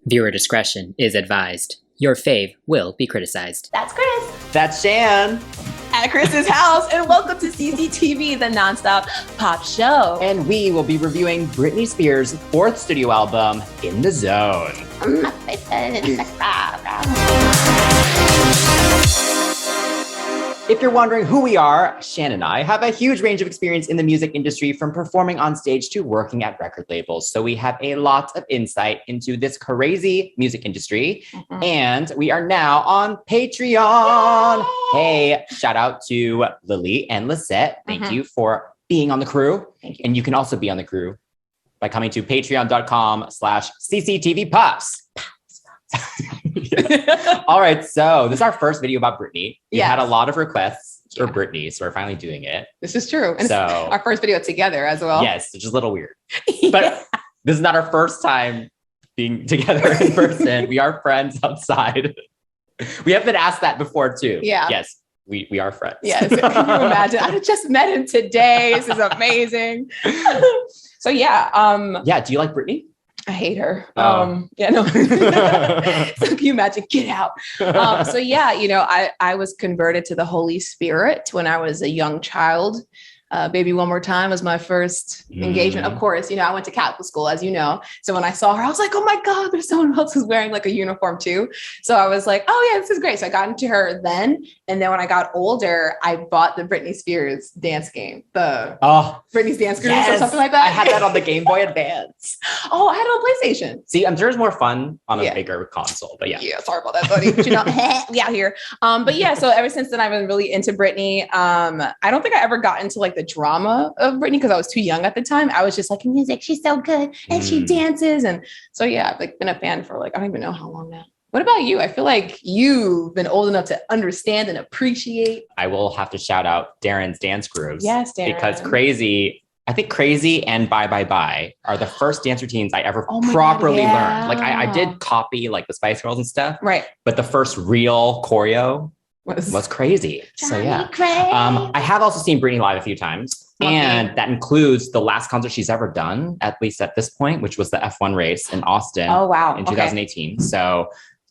Viewer discretion is advised. Your fave will be criticized. That's Chris. That's Shan. At Chris's house, and welcome to CCTV, the nonstop pop show. And we will be reviewing Britney Spears' fourth studio album, In the Zone. If you're wondering who we are, Shan and I have a huge range of experience in the music industry, from performing on stage to working at record labels. So we have a lot of insight into this crazy music industry. And we are now on Patreon. Yay! Hey, shout out to Lily and Lisette. Thank you for being on the crew. Thank you. And you can also be on the crew by coming to patreon.com/cctvpups. All right, so this is our first video about Britney. We had a lot of requests for Britney, so we're finally doing it. This is true. And so, it's our first video together as well. Yes, which is a little weird. But this is not our first time being together in person. We are friends outside. We have been asked that before too. Yeah. Yes, we are friends. Yes. Can you imagine? I just met him today. This is amazing. So yeah. Yeah, do you like Britney? I hate her. Oh. Yeah, no. So can you imagine? Get out. So yeah, you know, I was converted to the Holy Spirit when I was a young child. Baby One More Time was my first engagement. Of course, you know, I went to Catholic school, as you know. So when I saw her, I was like, oh my God, there's someone else who's wearing like a uniform too. So I was like, oh yeah, this is great. So I got into her then. And then when I got older, I bought the Britney Spears dance game, the Britney's Dance Group or something like that. I had that on the Game Boy Advance. Oh, I had it on PlayStation. See, I'm sure it's more fun on a bigger console, but yeah. Yeah, sorry about that, buddy. But you know, we out here. But yeah, so ever since then, I've been really into Britney. I don't think I ever got into like the drama of Britney because I was too young at the time. I was just like, music, she's so good, and she dances. And so yeah, I've like been a fan for like, I don't even know how long now. What about you? I feel like you've been old enough to understand and appreciate. I will have to shout out Darren's dance grooves. Yes, Darren. Because I think Crazy and Bye Bye Bye are the first dance routines I ever properly learned. Like I did copy like the Spice Girls and stuff. Right. But the first real choreo was Crazy. So yeah. I have also seen Britney live a few times. And that includes the last concert she's ever done, at least at this point, which was the F1 race in Austin. Oh, wow. In 2018. So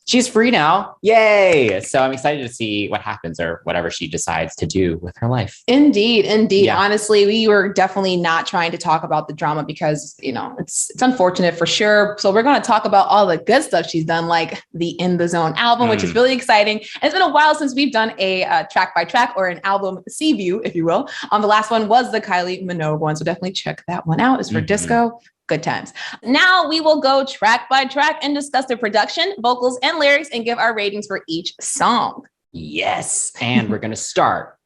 she's free now. Yay. So I'm excited to see what happens or whatever she decides to do with her life. Indeed. Yeah. Honestly, we were definitely not trying to talk about the drama because, you know, it's unfortunate for sure. So we're going to talk about all the good stuff she's done, like the In the Zone album, which is really exciting. And it's been a while since we've done a track by track or an album C-view, if you will. The last one was the Kylie Minogue one. So definitely check that one out. It's for disco. Good times. Now we will go track by track and discuss the production, vocals, and lyrics and give our ratings for each song. Yes. And we're going to start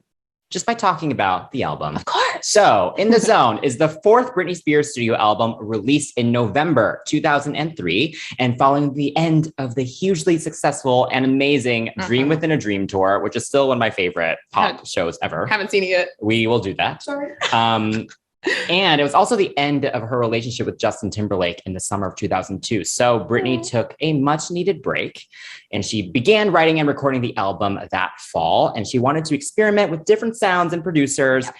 just by talking about the album. Of course. So In the Zone is the fourth Britney Spears studio album released in November 2003. And following the end of the hugely successful and amazing Dream Within a Dream tour, which is still one of my favorite pop shows ever. Haven't seen it yet. We will do that. Sorry. And it was also the end of her relationship with Justin Timberlake in the summer of 2002. So Britney took a much needed break and she began writing and recording the album that fall. And she wanted to experiment with different sounds and producers. Yeah.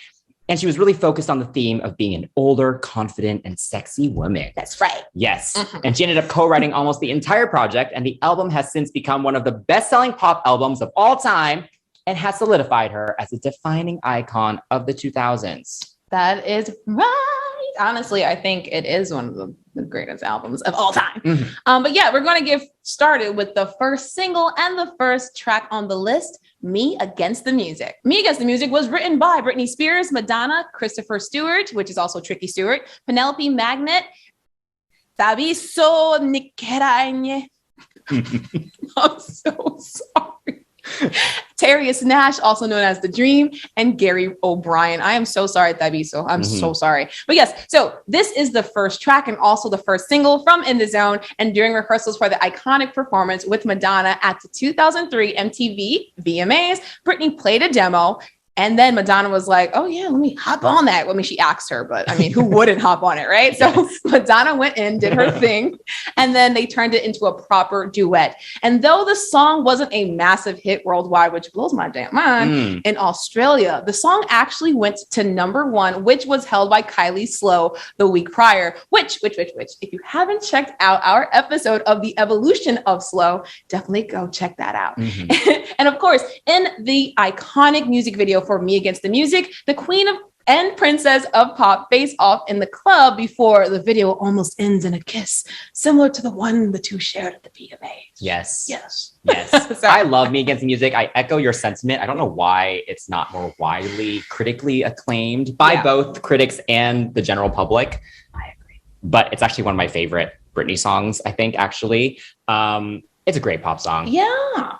And she was really focused on the theme of being an older, confident, and sexy woman. That's right. Yes. And she ended up co-writing almost the entire project. And the album has since become one of the best-selling pop albums of all time and has solidified her as a defining icon of the 2000s. That is right. Honestly, I think it is one of the greatest albums of all time. But yeah, we're going to get started with the first single and the first track on the list, Me Against the Music. Me Against the Music was written by Britney Spears, Madonna, Christopher Stewart, which is also Tricky Stewart, Penelope Magnet, Tabiso Nikeraine. I'm so sorry. Terrius Nash, also known as The Dream, and Gary O'Brien. I am so sorry, Tabiso. I'm so sorry. But yes, so this is the first track and also the first single from In the Zone. And during rehearsals for the iconic performance with Madonna at the 2003 MTV VMAs, Britney played a demo And then Madonna was like, oh yeah, let me hop on that. I mean, she asked her, but I mean, who wouldn't hop on it, right? So Madonna went in, did her thing, and then they turned it into a proper duet. And though the song wasn't a massive hit worldwide, which blows my damn mind, in Australia, the song actually went to #1, which was held by Kylie Slow the week prior, which, if you haven't checked out our episode of the evolution of Slow, definitely go check that out. And of course, in the iconic music video for Me Against the Music, the queen of and princess of pop face off in the club before the video almost ends in a kiss, similar to the one the two shared at the VMAs. Yes. I love Me Against the Music. I echo your sentiment. I don't know why it's not more widely critically acclaimed by both critics and the general public. I agree. But it's actually one of my favorite Britney songs, I think, actually. It's a great pop song. Yeah.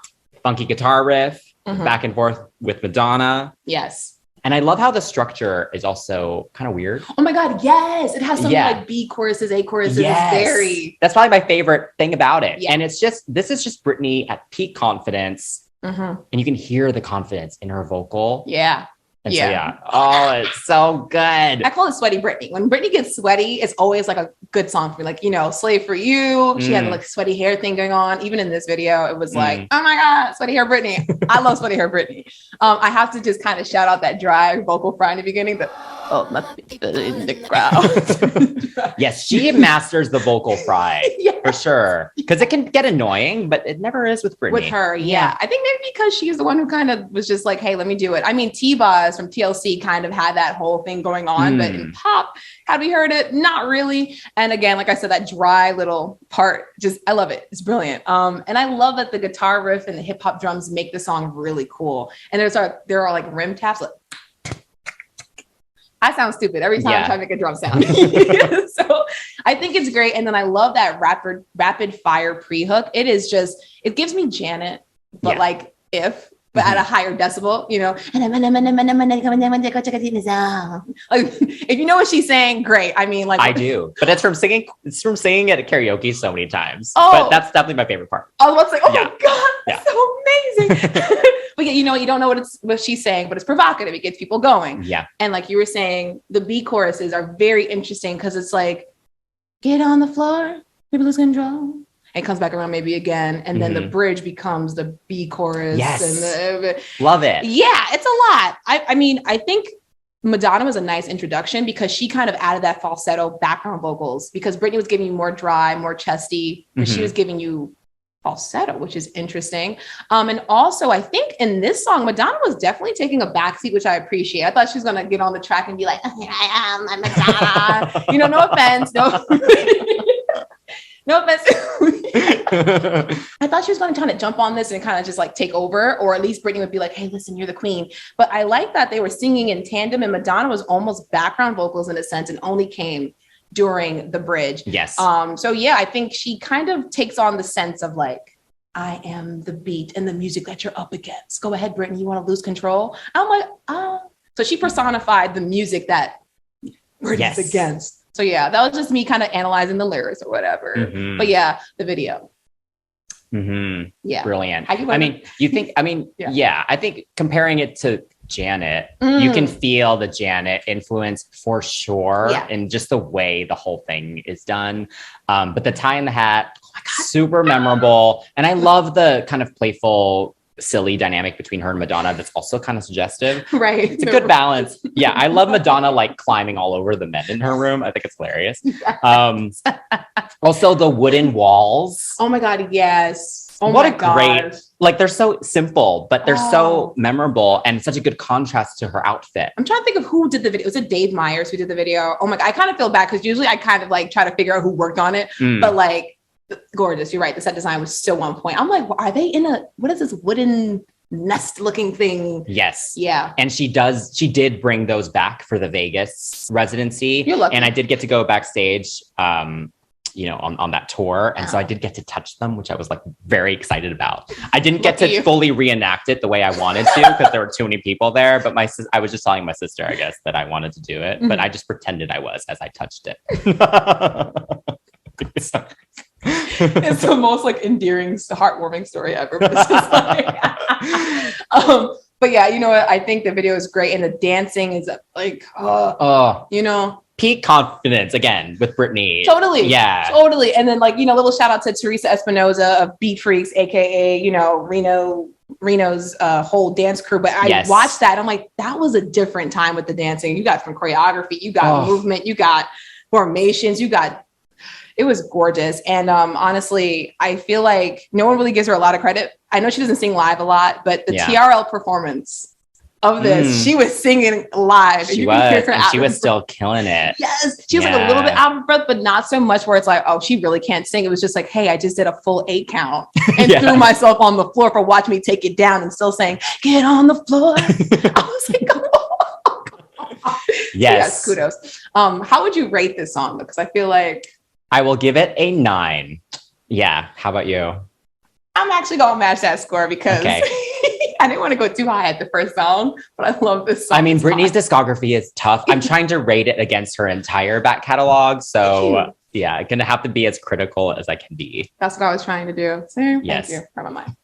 Funky guitar riff, back and forth with Madonna. Yes. And I love how the structure is also kind of weird. Oh my God, yes. It has some like B choruses, A choruses. Very. That's probably my favorite thing about it. Yeah. And this is just Britney at peak confidence. And you can hear the confidence in her vocal. Yeah. And so, oh, it's so good. I call it Sweaty Britney. When Britney gets sweaty, it's always like a good song for me. Like, you know, Slave for You. She had like sweaty hair thing going on. Even in this video, it was like, oh my God, sweaty hair Britney. I love sweaty hair Britney. I have to just kind of shout out that dry vocal fry in the beginning. But nothing in the crowd. Yes, she masters the vocal fry for sure. Because it can get annoying, but it never is with Britney. With her, yeah. I think maybe because she's the one who kind of was just like, hey, let me do it. I mean, T-Boz from TLC kind of had that whole thing going on, but in pop, had we heard it? Not really. And again, like I said, that dry little part, I love it. It's brilliant. And I love that the guitar riff and the hip hop drums make the song really cool. And there are like rim taps. Like, I sound stupid every time I try to make a drum sound. So I think it's great. And then I love that rapid fire pre-hook. It gives me Janet, but but at a higher decibel, you know. Like, if you know what she's saying, great. I mean, like I do, but it's from singing it at karaoke so many times. Oh, but that's definitely my favorite part. I was like, oh my God, that's so amazing. But you know, you don't know what she's saying, but it's provocative. It gets people going. Yeah. And like you were saying, the B choruses are very interesting because it's like, get on the floor, maybe lose control. It comes back around maybe again, and then the bridge becomes the B chorus. Yes, and love it. Yeah, it's a lot. I mean, I think Madonna was a nice introduction because she kind of added that falsetto background vocals because Britney was giving you more dry, more chesty, but she was giving you falsetto, which is interesting. And also, I think in this song, Madonna was definitely taking a backseat, which I appreciate. I thought she was going to get on the track and be like, here I am, I'm Madonna. You know, no offense, no offense. I thought she was going to kind of jump on this and kind of just like take over, or at least Britney would be like, hey, listen, you're the queen. But I like that they were singing in tandem and Madonna was almost background vocals in a sense and only came during the bridge. Yes. So yeah, I think she kind of takes on the sense of like, I am the beat and the music that you're up against. Go ahead, Britney, you want to lose control? I'm like, So she personified the music that Britney's against. So yeah, that was just me kind of analyzing the lyrics or whatever. But yeah, the video. Yeah. Brilliant. I think comparing it to Janet, you can feel the Janet influence for sure. And just the way the whole thing is done. But the tie in the hat, super memorable. And I love the kind of playful, silly dynamic between her and Madonna that's also kind of suggestive. Right. It's a good balance. Yeah. I love Madonna like climbing all over the men in her room. I think it's hilarious. Also the wooden walls. Oh my God, yes. Oh what a great, like they're so simple, but they're so memorable and such a good contrast to her outfit. I'm trying to think of who did the video. Was it Dave Myers who did the video? Oh my God, I kind of feel bad because usually I kind of like try to figure out who worked on it, but like gorgeous. You're right. The set design was so on point. I'm like, well, are they in what is this wooden nest looking thing? Yes. Yeah. And she did bring those back for the Vegas residency. You're lucky. And I did get to go backstage, on that tour. And so I did get to touch them, which I was like very excited about. I didn't get to fully reenact it the way I wanted to because there were too many people there. But I was just telling my sister, I guess, that I wanted to do it, but I just pretended I was as I touched it. It's the most like endearing, heartwarming story ever. But, But yeah, you know what? I think the video is great, and the dancing is like, you know, peak confidence again with Britney. Totally. Yeah. Totally. And then like, you know, little shout out to Teresa Espinoza of Beat Freaks, aka, you know, Reno's whole dance crew. But I watched that. I'm like, that was a different time with the dancing. You got some choreography, you got movement, you got formations, it was gorgeous. And honestly, I feel like no one really gives her a lot of credit. I know she doesn't sing live a lot, but the TRL performance of this, she was singing live. She was, and she was still killing it. Yes, she was like a little bit out of breath, but not so much where it's like, oh, she really can't sing. It was just like, hey, I just did a full 8 count and threw myself on the floor for watching me take it down and still saying, get on the floor. I was like, oh. Yes, kudos. How would you rate this song? Because I feel like I will give it a 9. Yeah. How about you? I'm actually going to match that score because I didn't want to go too high at the first song, but I love this song. I mean, Britney's discography is tough. I'm trying to rate it against her entire back catalog. So yeah, I'm going to have to be as critical as I can be. That's what I was trying to do. So, yes. Thank you. Never mind.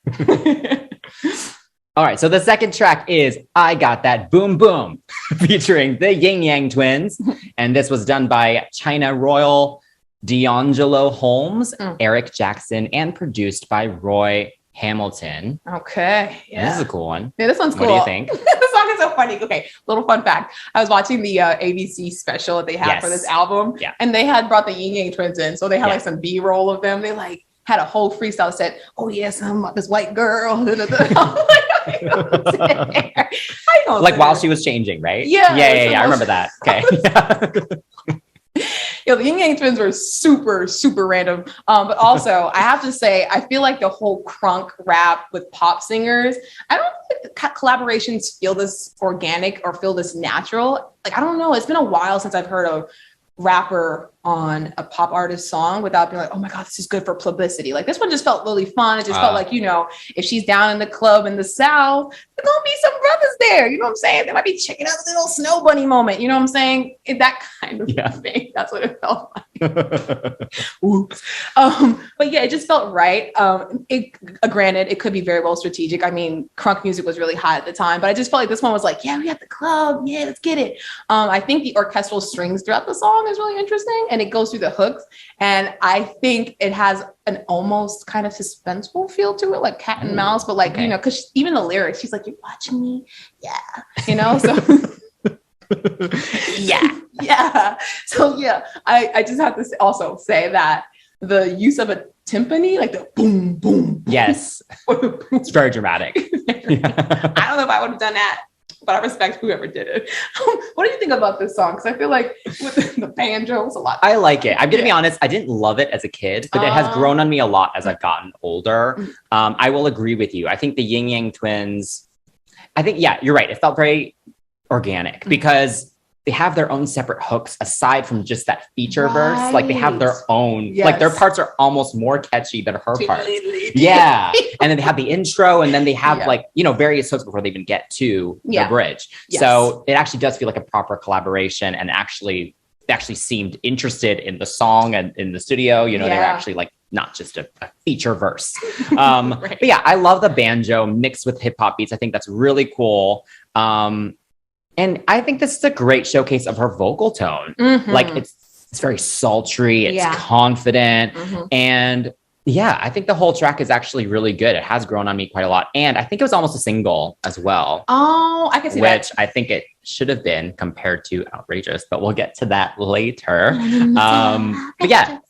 All right. So the second track is I Got That Boom Boom featuring the Ying Yang Twins. And this was done by China Royal, D'Angelo Holmes, Eric Jackson, and produced by Roy Hamilton. Okay. Yeah. This is a cool one. Yeah, this one's cool. What do you think? This song is so funny. Okay, little fun fact. I was watching the ABC special that they had for this album. Yeah. And they had brought the Ying Yang Twins in. So they had like some B-roll of them. They like had a whole freestyle set. Oh yes, I'm this white girl. Like while she was changing, right? Yeah. I remember that. Okay. The Ying Yang Twins were super, super random. But also, I have to say, I feel like the whole crunk rap with pop singers, I don't think collaborations feel this organic or feel this natural. Like, I don't know. It's been a while since I've heard a rapper on a pop artist song without being like, oh my God, this is good for publicity. Like this one just felt really fun. It just felt like, you know, if she's down in the club in the South, there's gonna be some brothers there. You know what I'm saying? They might be checking out a little snow bunny moment. You know what I'm saying? That kind of thing. That's what it felt like. Oops. But yeah, it just felt right. Granted, it could be very well strategic. I mean, crunk music was really hot at the time, but I just felt like this one was like, yeah, we at the club. Yeah, let's get it. I think the orchestral strings throughout the song is really interesting. And it goes through the hooks. And I think it has an almost kind of suspenseful feel to it, like cat and mouse, but like, you know, because even the lyrics, she's like, you're watching me. Yeah. You know, so yeah. So yeah, I just have to also say that the use of a timpani, like the boom, boom. Yes. It's very dramatic. I don't know if I would have done that, but I respect whoever did it. What do you think about this song? Because I feel like with the banjo was a lot. I like it. I'm going to be honest. I didn't love it as a kid, but it has grown on me a lot as I've gotten older. I will agree with you. I think the Ying Yang Twins, you're right. It felt very organic because they have their own separate hooks aside from just that feature verse. Like they have their own, like their parts are almost more catchy than her parts. Yeah. And then they have the intro and then they have like, you know, various hooks before they even get to the bridge. So it actually does feel like a proper collaboration and they actually seemed interested in the song and in the studio, you know, they're actually like not just a feature verse. But yeah, I love the banjo mixed with hip hop beats. I think that's really cool. And I think this is a great showcase of her vocal tone. Like it's very sultry, it's confident. And yeah, I think the whole track is actually really good. It has grown on me quite a lot. And I think it was almost a single as well. Oh, I can see that. Which I think it should have been compared to Outrageous, but we'll get to that later. But yeah,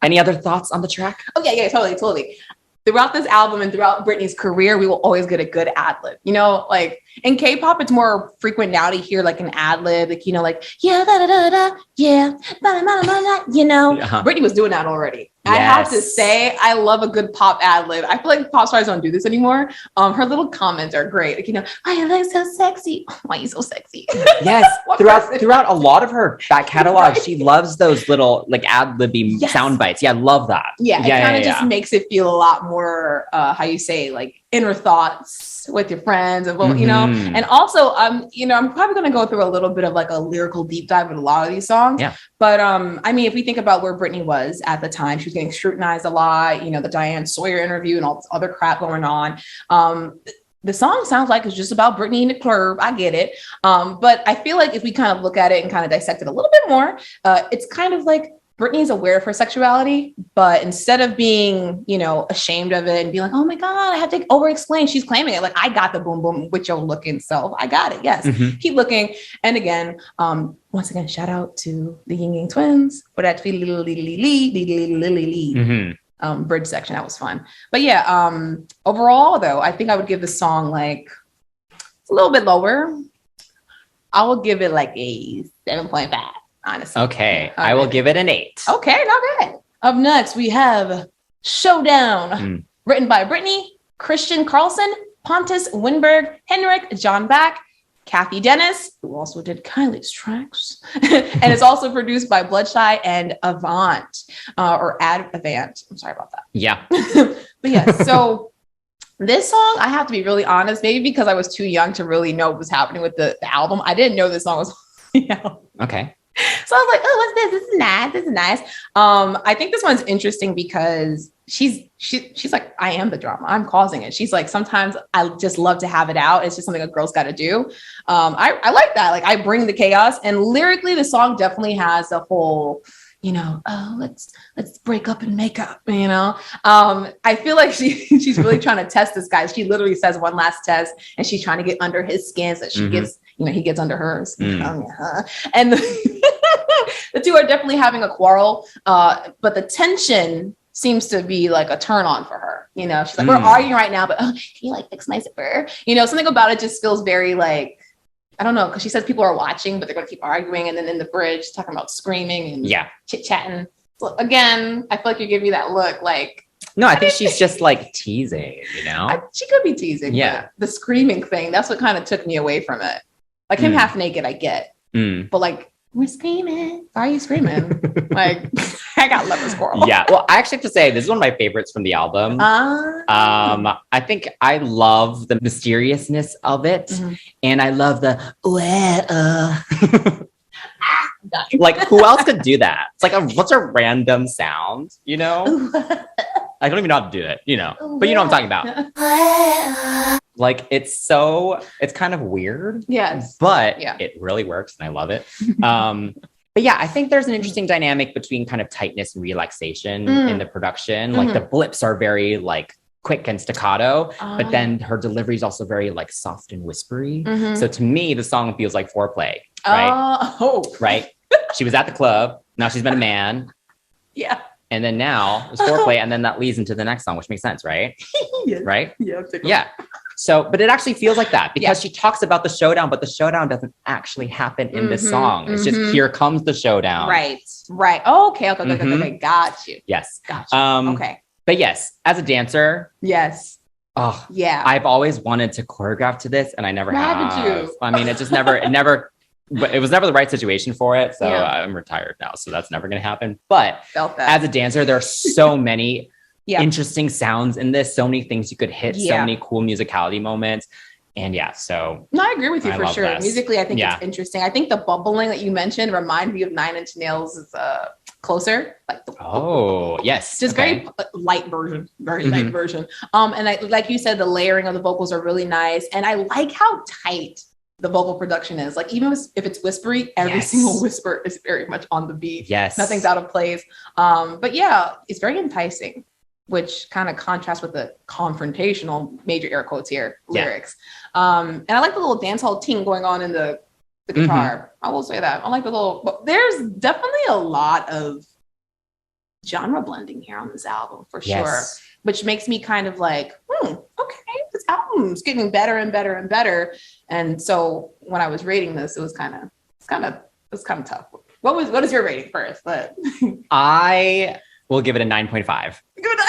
any other thoughts on the track? Oh yeah, totally. Throughout this album and throughout Britney's career, we will always get a good ad lib. You know, like in K-pop, it's more frequent now to hear like an ad lib, like, you know, like, yeah, da da da da, yeah, da, da, da, da, da, you know. Britney was doing that already. I have to say, I love a good pop ad lib. I feel like pop stars don't do this anymore. Her little comments are great. Like, you know, why you look so sexy? Why are you so sexy? Yes, throughout a lot of her back catalog, she loves those little like ad libby sound bites. Yeah, I love that. Yeah, it kind of just makes it feel a lot more, how you say, like inner thoughts with your friends and you know. And also, you know, I'm probably going to go through a little bit of like a lyrical deep dive with a lot of these songs. Yeah. But I mean, if we think about where Britney was at the time, she was getting scrutinized a lot, you know, the Diane Sawyer interview and all this other crap going on. the song sounds like it's just about Britney in the club. I get it. But I feel like if we kind of look at it and kind of dissect it a little bit more, it's kind of like Britney's aware of her sexuality, but instead of being, you know, ashamed of it and be like, oh my God, I have to over explain, she's claiming it. Like, I got the boom boom with your looking self. I got it. Yes. Keep looking. And again, once again, shout out to the Ying twins for that bridge section. That was fun. But yeah, overall though, I think I would give the song like a little bit lower. I will give it like a 7.5. Honestly. Okay. I will give it an 8. Okay, not bad. Up next, we have Showdown, written by Britney, Christian Carlson, Pontus Winberg, Henrik John Back, Kathy Dennis, who also did Kylie's tracks, and it's also produced by Bloodshy and Avant, or Avant. I'm sorry about that. Yeah. But yeah, so this song, I have to be really honest, maybe because I was too young to really know what was happening with the album. I didn't know this song was Okay. So I was like, oh, what's this? This is nice. This is nice. I think this one's interesting because she's like, I am the drama. I'm causing it. She's like, sometimes I just love to have it out. It's just something a girl's got to do. I like that. Like, I bring the chaos, and lyrically the song definitely has a whole, you know, oh, let's break up and make up, you know? I feel like she's really trying to test this guy. She literally says one last test, and she's trying to get under his skin so that she gets, you know, he gets under hers. And the two are definitely having a quarrel, but the tension seems to be like a turn on for her. You know, she's like, we're arguing right now, but can you like fix my zipper? You know, something about it just feels very like, I don't know, because she says people are watching, but they're going to keep arguing. And then in the bridge, talking about screaming and chit-chatting. So again, I feel like you give me that look like, no, I think she's just like teasing, you know? She could be teasing. Yeah. The screaming thing, that's what kind of took me away from it. Like him half naked, I get. But like, we're screaming. Why are you screaming? Like, I got lover's quarrel. Yeah. Well, I actually have to say, this is one of my favorites from the album. I think I love the mysteriousness of it. And I love the, like, who else could do that? It's like, what's a random sound, you know? I don't even know how to do it, you know, but you know what I'm talking about. Like, it's kind of weird. Yes. But it really works and I love it. But yeah, I think there's an interesting dynamic between kind of tightness and relaxation in the production. Like the blips are very like quick and staccato, but then her delivery is also very like soft and whispery. So to me, the song feels like foreplay, right? Right. She was at the club. Now she's been a man. Yeah. And then now it's foreplay. And then that leads into the next song, which makes sense, right? Yes. Right? Yeah. Yeah. So, but it actually feels like that because she talks about the showdown, but the showdown doesn't actually happen in this song. It's just, here comes the showdown. Right. Right. Okay. Got you. Yes. Got you. Okay. But yes, as a dancer. Yes. Oh, yeah. I've always wanted to choreograph to this and I never have. Haven't you? I mean, it was never the right situation for it. So I'm retired now. So that's never going to happen. But as a dancer, there are so many interesting sounds in this, so many things you could hit, so many cool musicality moments. And so. No, I agree with you for sure. This. Musically, I think it's interesting. I think the bubbling that you mentioned reminded me of 9 Inch Nails' Closer. Like yes. Just very light version, light version. And like you said, the layering of the vocals are really nice. And I like how tight the vocal production is. Like, even if it's whispery, every single whisper is very much on the beat. Yes. Nothing's out of place. But yeah, it's very enticing, which kind of contrasts with the confrontational, major air quotes here, lyrics. And I like the little dance hall ting going on in the guitar. I will say that. I like the but there's definitely a lot of genre blending here on this album for sure, which makes me kind of like, okay, this album's getting better and better and better. And so when I was rating this, it was kind of tough. What is your rating first? But I will give it a 9.5. Good.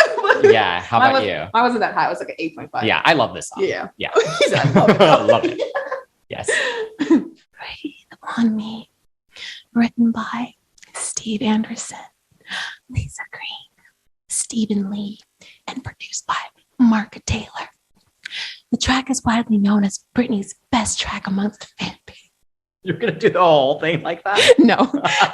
Yeah. How about you? I wasn't that high. I was like an 8.5. Yeah. I love this song. Yeah. I love it. Yes. Breathe on Me, written by Steve Anderson, Lisa Green, Stephen Lee, and produced by Mark Taylor. The track is widely known as Britney's best track amongst the fan base. You're going to do the whole thing like that? No.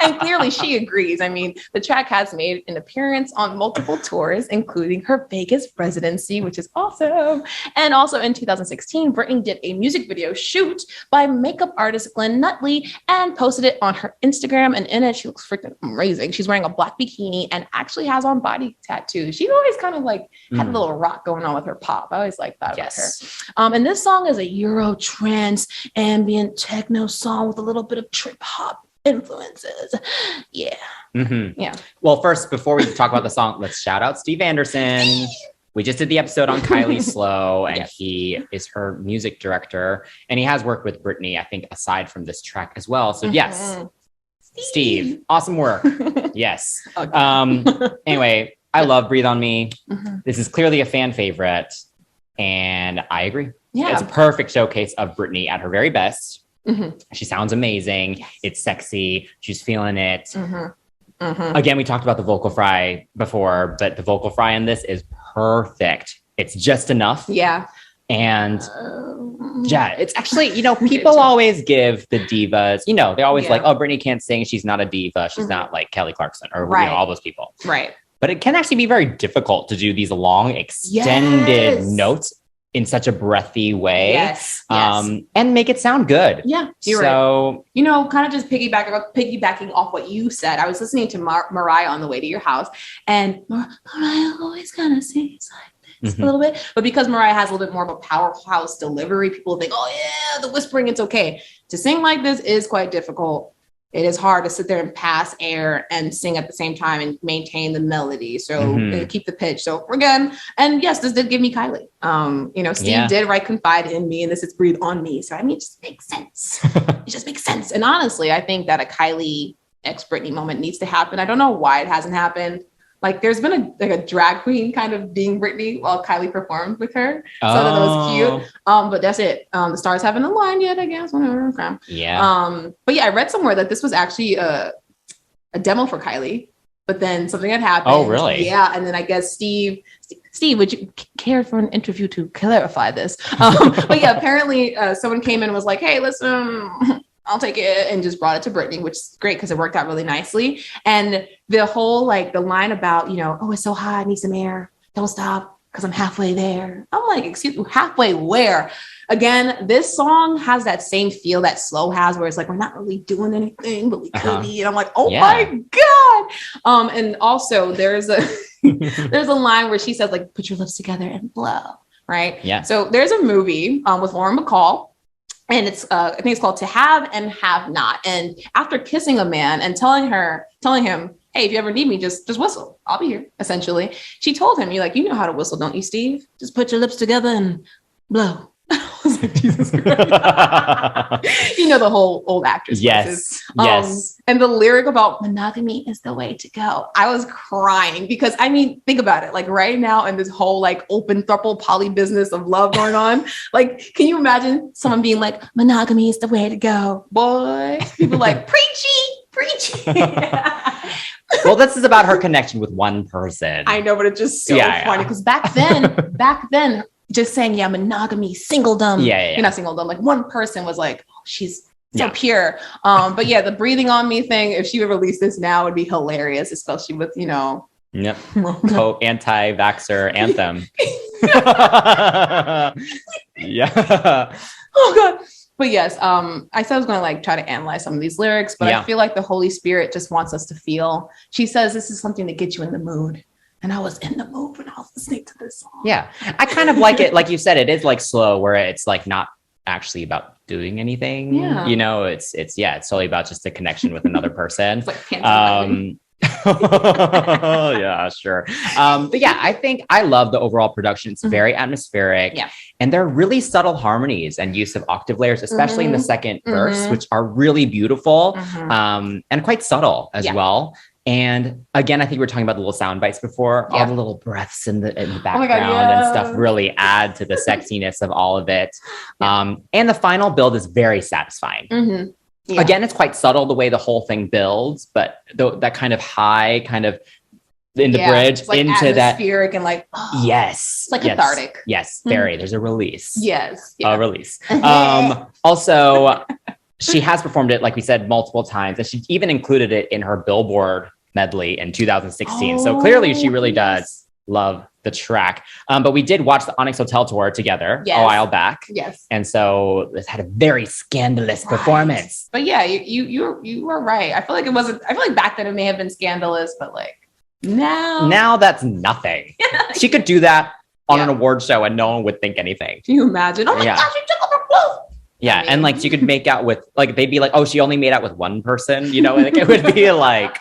And clearly she agrees. I mean, the track has made an appearance on multiple tours, including her Vegas residency, which is awesome. And also in 2016, Britney did a music video shoot by makeup artist Glenn Nutley and posted it on her Instagram. And in it, she looks freaking amazing. She's wearing a black bikini and actually has on body tattoos. She's always kind of like had a little rock going on with her pop. I always like that about her. And this song is a Euro trance ambient techno song with a little bit of trip hop influences. Yeah. Yeah. Well, first, before we talk about the song, let's shout out Steve Anderson. We just did the episode on Kylie Slow, and he is her music director, and he has worked with Britney, I think, aside from this track as well. So yes, Steve, awesome work. Yes. Anyway, I love Breathe on Me. This is clearly a fan favorite, and I agree. Yeah. It's a perfect showcase of Britney at her very best. She sounds amazing. Yes. It's sexy. She's feeling it. Again, we talked about the vocal fry before, but the vocal fry in this is perfect. It's just enough. Yeah. And yeah, it's actually, you know, people always give the divas, you know, they're always like, oh, Britney can't sing. She's not a diva. She's not like Kelly Clarkson or you know, all those people. Right. But it can actually be very difficult to do these long extended notes in such a breathy way. And make it sound good. Yeah, you're right. You know, kind of just piggybacking off what you said, I was listening to Mariah on the way to your house, and Mariah always kind of sings like this a little bit, but because Mariah has a little bit more of a powerhouse delivery, people think, oh yeah, the whispering, it's okay. To sing like this is quite difficult. It is hard to sit there and pass air and sing at the same time and maintain the melody. So keep the pitch. So we're good. And yes, this did give me Kylie. You know, Steve did write Confide in Me, and this is Breathe on Me. So I mean, it just makes sense. It just makes sense. And honestly, I think that a Kylie ex Britney moment needs to happen. I don't know why it hasn't happened. Like there's been a drag queen kind of being Britney while Kylie performed with her. So that was cute. But that's it. The stars haven't aligned yet, I guess. Whatever. Okay. Yeah. But yeah, I read somewhere that this was actually a demo for Kylie, but then something had happened. Oh, really? Yeah. And then I guess Steve, would you care for an interview to clarify this? But yeah, apparently someone came in and was like, hey, listen, I'll take it, and just brought it to Britney, which is great because it worked out really nicely. And the whole, like the line about, you know, oh, it's so hot, I need some air. Don't stop because I'm halfway there. I'm like, excuse me, halfway where? Again, this song has that same feel that Slow has, where it's like, we're not really doing anything, but we could be. And I'm like, oh my God. And also there's a, there's a line where she says like, put your lips together and blow. Right. Yeah. So there's a movie with Lauren Bacall. And it's, I think it's called To Have and Have Not. And after kissing a man and telling him, hey, if you ever need me, just whistle. I'll be here, essentially. She told him, you know how to whistle, don't you, Steve? Just put your lips together and blow. I was like, Jesus Christ. You know, the whole old actress. Yes. Yes. And the lyric about monogamy is the way to go. I was crying because, I mean, think about it. Like right now in this whole like open throuple poly business of love going on, like, can you imagine someone being like, monogamy is the way to go? Boy, people like, preachy. Well, this is about her connection with one person. I know, but it's just so funny because back then, just saying, monogamy, singledom. You're not singledom. Like one person was like, oh, she's so pure. But yeah, the breathing on me thing, if she would release this now, would be hilarious, especially with, you know. Yep. Anti-vaxxer anthem. Yeah. Oh God. But yes, I said I was going to like try to analyze some of these lyrics, but I feel like the Holy Spirit just wants us to feel. She says this is something to get you in the mood. And I was in the mood when I was listening to this song. Yeah. I kind of like it. Like you said, it is like slow where it's like not actually about doing anything. Yeah. You know, it's totally about just a connection with another person. It's like yeah, sure. But yeah, I think I love the overall production. It's very atmospheric. Yeah. And there are really subtle harmonies and use of octave layers, especially in the second verse, which are really beautiful and quite subtle as well. And again, I think we were talking about the little sound bites before. All the little breaths in the background and stuff really add to the sexiness of all of it. And the final build is very satisfying. Yeah. Again, it's quite subtle the way the whole thing builds, but that kind of high kind of in the bridge like into that atmospheric and like it's like cathartic. Yes, very. There's a release. Yes, a release. Also, she has performed it, like we said, multiple times. And she even included it in her Billboard medley in 2016. So clearly she really does love the track. But we did watch the Onyx Hotel tour together a while back. Yes. And so this had a very scandalous performance. But yeah, you were right. I feel like back then it may have been scandalous, but like now that's nothing. She could do that on an award show and no one would think anything. Can you imagine? Oh my gosh, she took off her clothes. Yeah, I mean, and like she could make out with, like, they'd be like, oh, she only made out with one person, you know, like it would be like,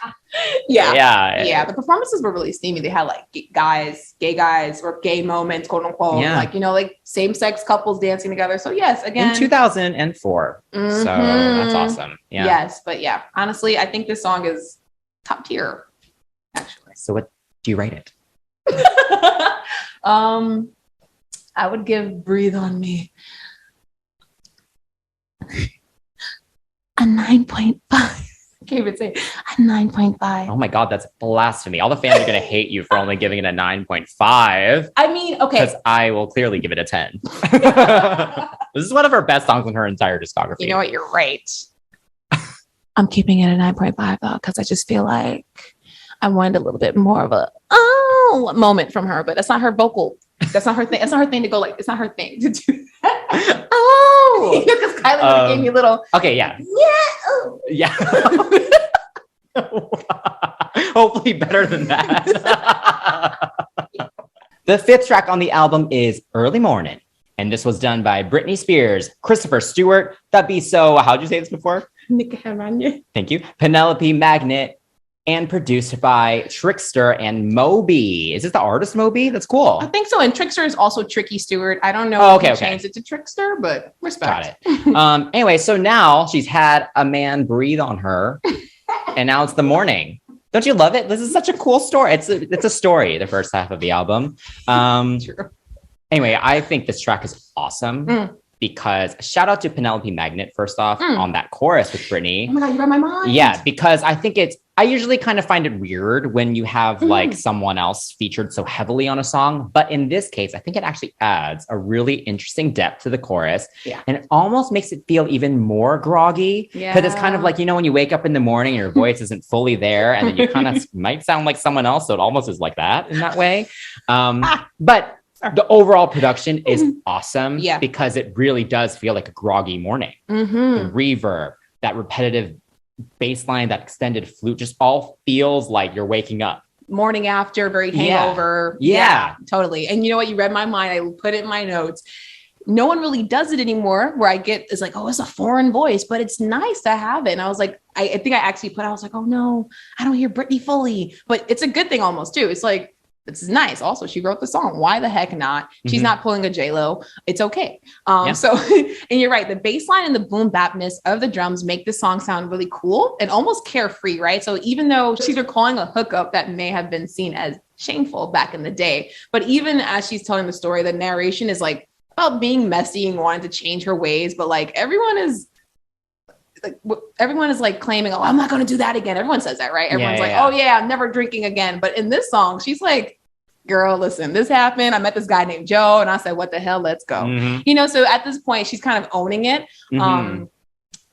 yeah. The performances were really steamy. They had like gay guys, or gay moments, quote unquote, like, you know, like same-sex couples dancing together. So yes, again, in 2004. So that's awesome. Yeah. Yes, but yeah, honestly, I think this song is top tier. Actually, so what do you rate it? I would give "Breathe on Me" a 9.5. I can't even say a 9.5. Oh my God, that's blasphemy. All the fans are going to hate you for only giving it a 9.5. I mean, okay. Because I will clearly give it a 10. This is one of her best songs in her entire discography. You know what? You're right. I'm keeping it a 9.5 though, because I just feel like I wanted a little bit more of a moment from her, but that's not her vocal. That's not her thing. That's not her thing to go like, it's not her thing to do that. Because Kylie gave me a little. Okay, yeah. Yeah. Hopefully better than that. The fifth track on the album is Early Mornin'. And this was done by Britney Spears, Christopher Stewart, that'd be so, how'd you say this before? Thank you. Penelope Magnet, and produced by Trickster and Moby. Is this the artist Moby? That's cool. I think so. And Trickster is also Tricky Stewart. I don't know if he changed it to Trickster, but respect. Got it. Anyway, so now she's had a man breathe on her, and now it's the morning. Don't you love it? This is such a cool story. It's a story, the first half of the album. True. Anyway, I think this track is awesome. Because shout out to Penelope Magnet, first off, on that chorus with Britney. Oh my God, you read my mind. Yeah, because I think I usually kind of find it weird when you have like someone else featured so heavily on a song. But in this case, I think it actually adds a really interesting depth to the chorus. Yeah. And it almost makes it feel even more groggy. Yeah. Because it's kind of like, you know, when you wake up in the morning and your voice isn't fully there and then you kind of might sound like someone else. So it almost is like that in that way. But the overall production is awesome because it really does feel like a groggy morning. The reverb, that repetitive bass line, that extended flute, just all feels like you're waking up. Morning after, very hangover. Yeah, totally. And you know what? You read my mind. I put it in my notes. No one really does it anymore where I get, it's like, oh, it's a foreign voice, but it's nice to have it. And I was like, I think I actually I was like, oh no, I don't hear Britney fully, but it's a good thing almost too. It's like, this is nice. Also, she wrote the song. Why the heck not? She's not pulling a J-Lo. It's okay. So, and you're right. The bass line and the boom bapness of the drums make the song sound really cool and almost carefree, right? So even though she's recalling a hookup that may have been seen as shameful back in the day, but even as she's telling the story, the narration is like about being messy and wanting to change her ways. But like everyone is like claiming, oh, I'm not going to do that again. Everyone says that, right? Everyone's oh yeah, I'm never drinking again. But in this song, she's like, girl, listen, this happened. I met this guy named Joe and I said, what the hell? Let's go. You know, so at this point, she's kind of owning it. And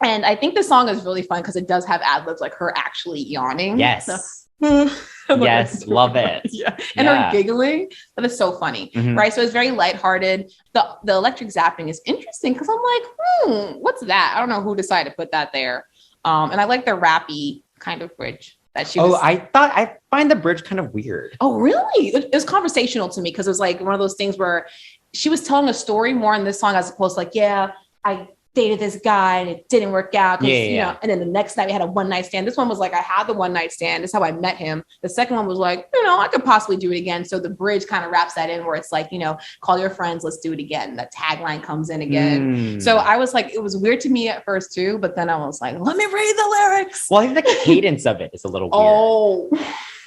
I think the song is really fun because it does have ad-libs like her actually yawning. Yes. So, yes, love it. And her giggling. That is so funny, right? So it's very lighthearted. The electric zapping is interesting because I'm like, what's that? I don't know who decided to put that there. And I like the rappy kind of bridge that she was. I find the bridge kind of weird. Oh, really? It was conversational to me because it was like one of those things where she was telling a story more in this song as opposed to like, yeah, I dated this guy and it didn't work out. You know, and then the next night we had a one night stand. This one was like, I had the one night stand. This is how I met him. The second one was like, you know, I could possibly do it again. So the bridge kind of wraps that in where it's like, you know, call your friends, let's do it again. That tagline comes in again. So I was like, it was weird to me at first too, but then I was like, let me read the lyrics. Well, I think the cadence of it is a little weird. Oh,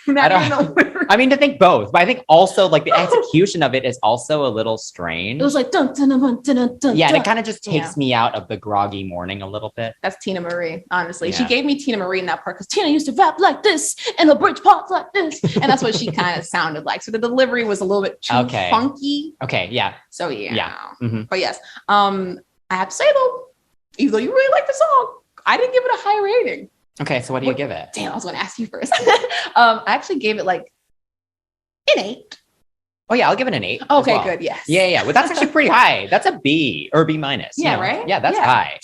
I mean, to think both, but I think also like the execution of it is also a little strange. It was like dun dun dun dun dun dun. Yeah, and it kind of just takes me out of the groggy morning a little bit. That's Tina Marie, honestly. She gave me Tina Marie in that part because Tina used to rap like this and the bridge parts like this, and that's what she kind of sounded like. So the delivery was a little bit too funky. Okay, yeah. So yeah. But yes, I have to say though, even though you really like the song, I didn't give it a high rating. Okay, so what do you give it? Damn, I was going to ask you first. I actually gave it like an 8. Oh yeah, I'll give it an 8. Okay, well. good. Yes. Yeah. Well, that's actually pretty high. That's a B or B minus. Yeah, right? Yeah, that's high.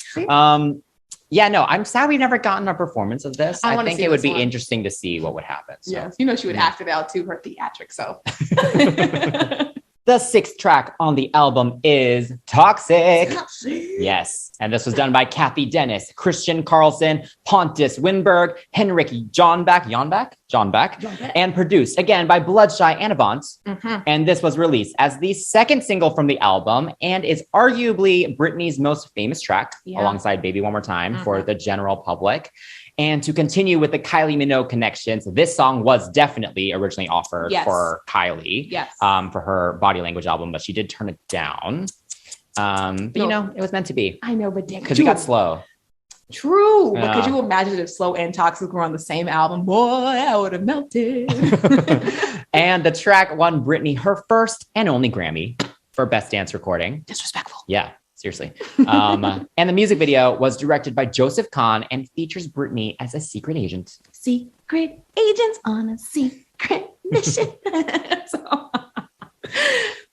Yeah, no, I'm sad we've never gotten a performance of this. I think it would be interesting to see what would happen. So. Yes, you know, she would act it out to her theatrics. So the 6th track on the album is Toxic. Yes. And this was done by Kathy Dennis, Christian Carlson, Pontus Winberg, Henrik Jonback, and produced again by Bloodshy and Avant. And this was released as the 2nd single from the album and is arguably Britney's most famous track alongside Baby One More Time for the general public. And to continue with the Kylie Minogue connections, this song was definitely originally offered for Kylie for her Body Language album, but she did turn it down. But you know, it was meant to be. I know, but damn, because we got Slow. True, but could you imagine if Slow and Toxic were on the same album? Boy, I would have melted. And the track won Britney her first and only Grammy for Best Dance Recording. Disrespectful. Yeah. Seriously. And the music video was directed by Joseph Kahn and features Britney as a secret agent. Secret agents on a secret mission.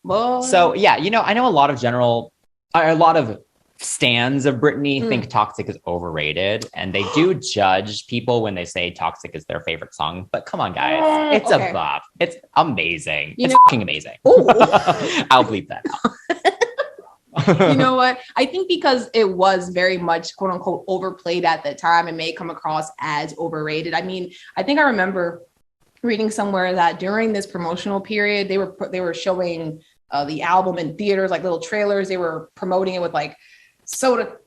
So yeah, you know, I know a lot of stans of Britney think Toxic is overrated, and they do judge people when they say Toxic is their favorite song. But come on, guys, it's a bop. It's amazing. It's fucking amazing. I'll bleep that out. You know what? I think because it was very much quote unquote overplayed at the time, it may come across as overrated. I mean, I think I remember reading somewhere that during this promotional period, they were showing the album in theaters, like little trailers. They were promoting it with like soda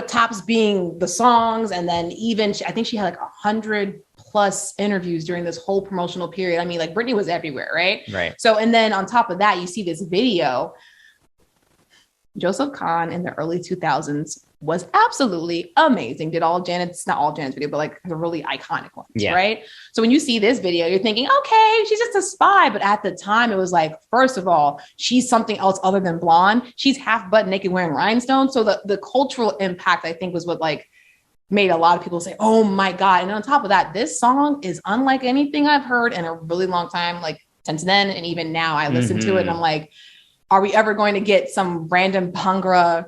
tops being the songs, and then even I think she had like 100+ interviews during this whole promotional period. I mean, like Britney was everywhere, right? Right. So, and then on top of that, you see this video. Joseph Kahn in the early 2000s was absolutely amazing. Did all Janet's, not all Janet's video, but like the really iconic ones, right? So when you see this video, you're thinking, okay, she's just a spy. But at the time, it was like, first of all, she's something else other than blonde. She's half butt naked wearing rhinestones. So the cultural impact, I think, was what like made a lot of people say, oh my God. And on top of that, this song is unlike anything I've heard in a really long time. Like since then, and even now I listen to it and I'm like, are we ever going to get some random Bhangra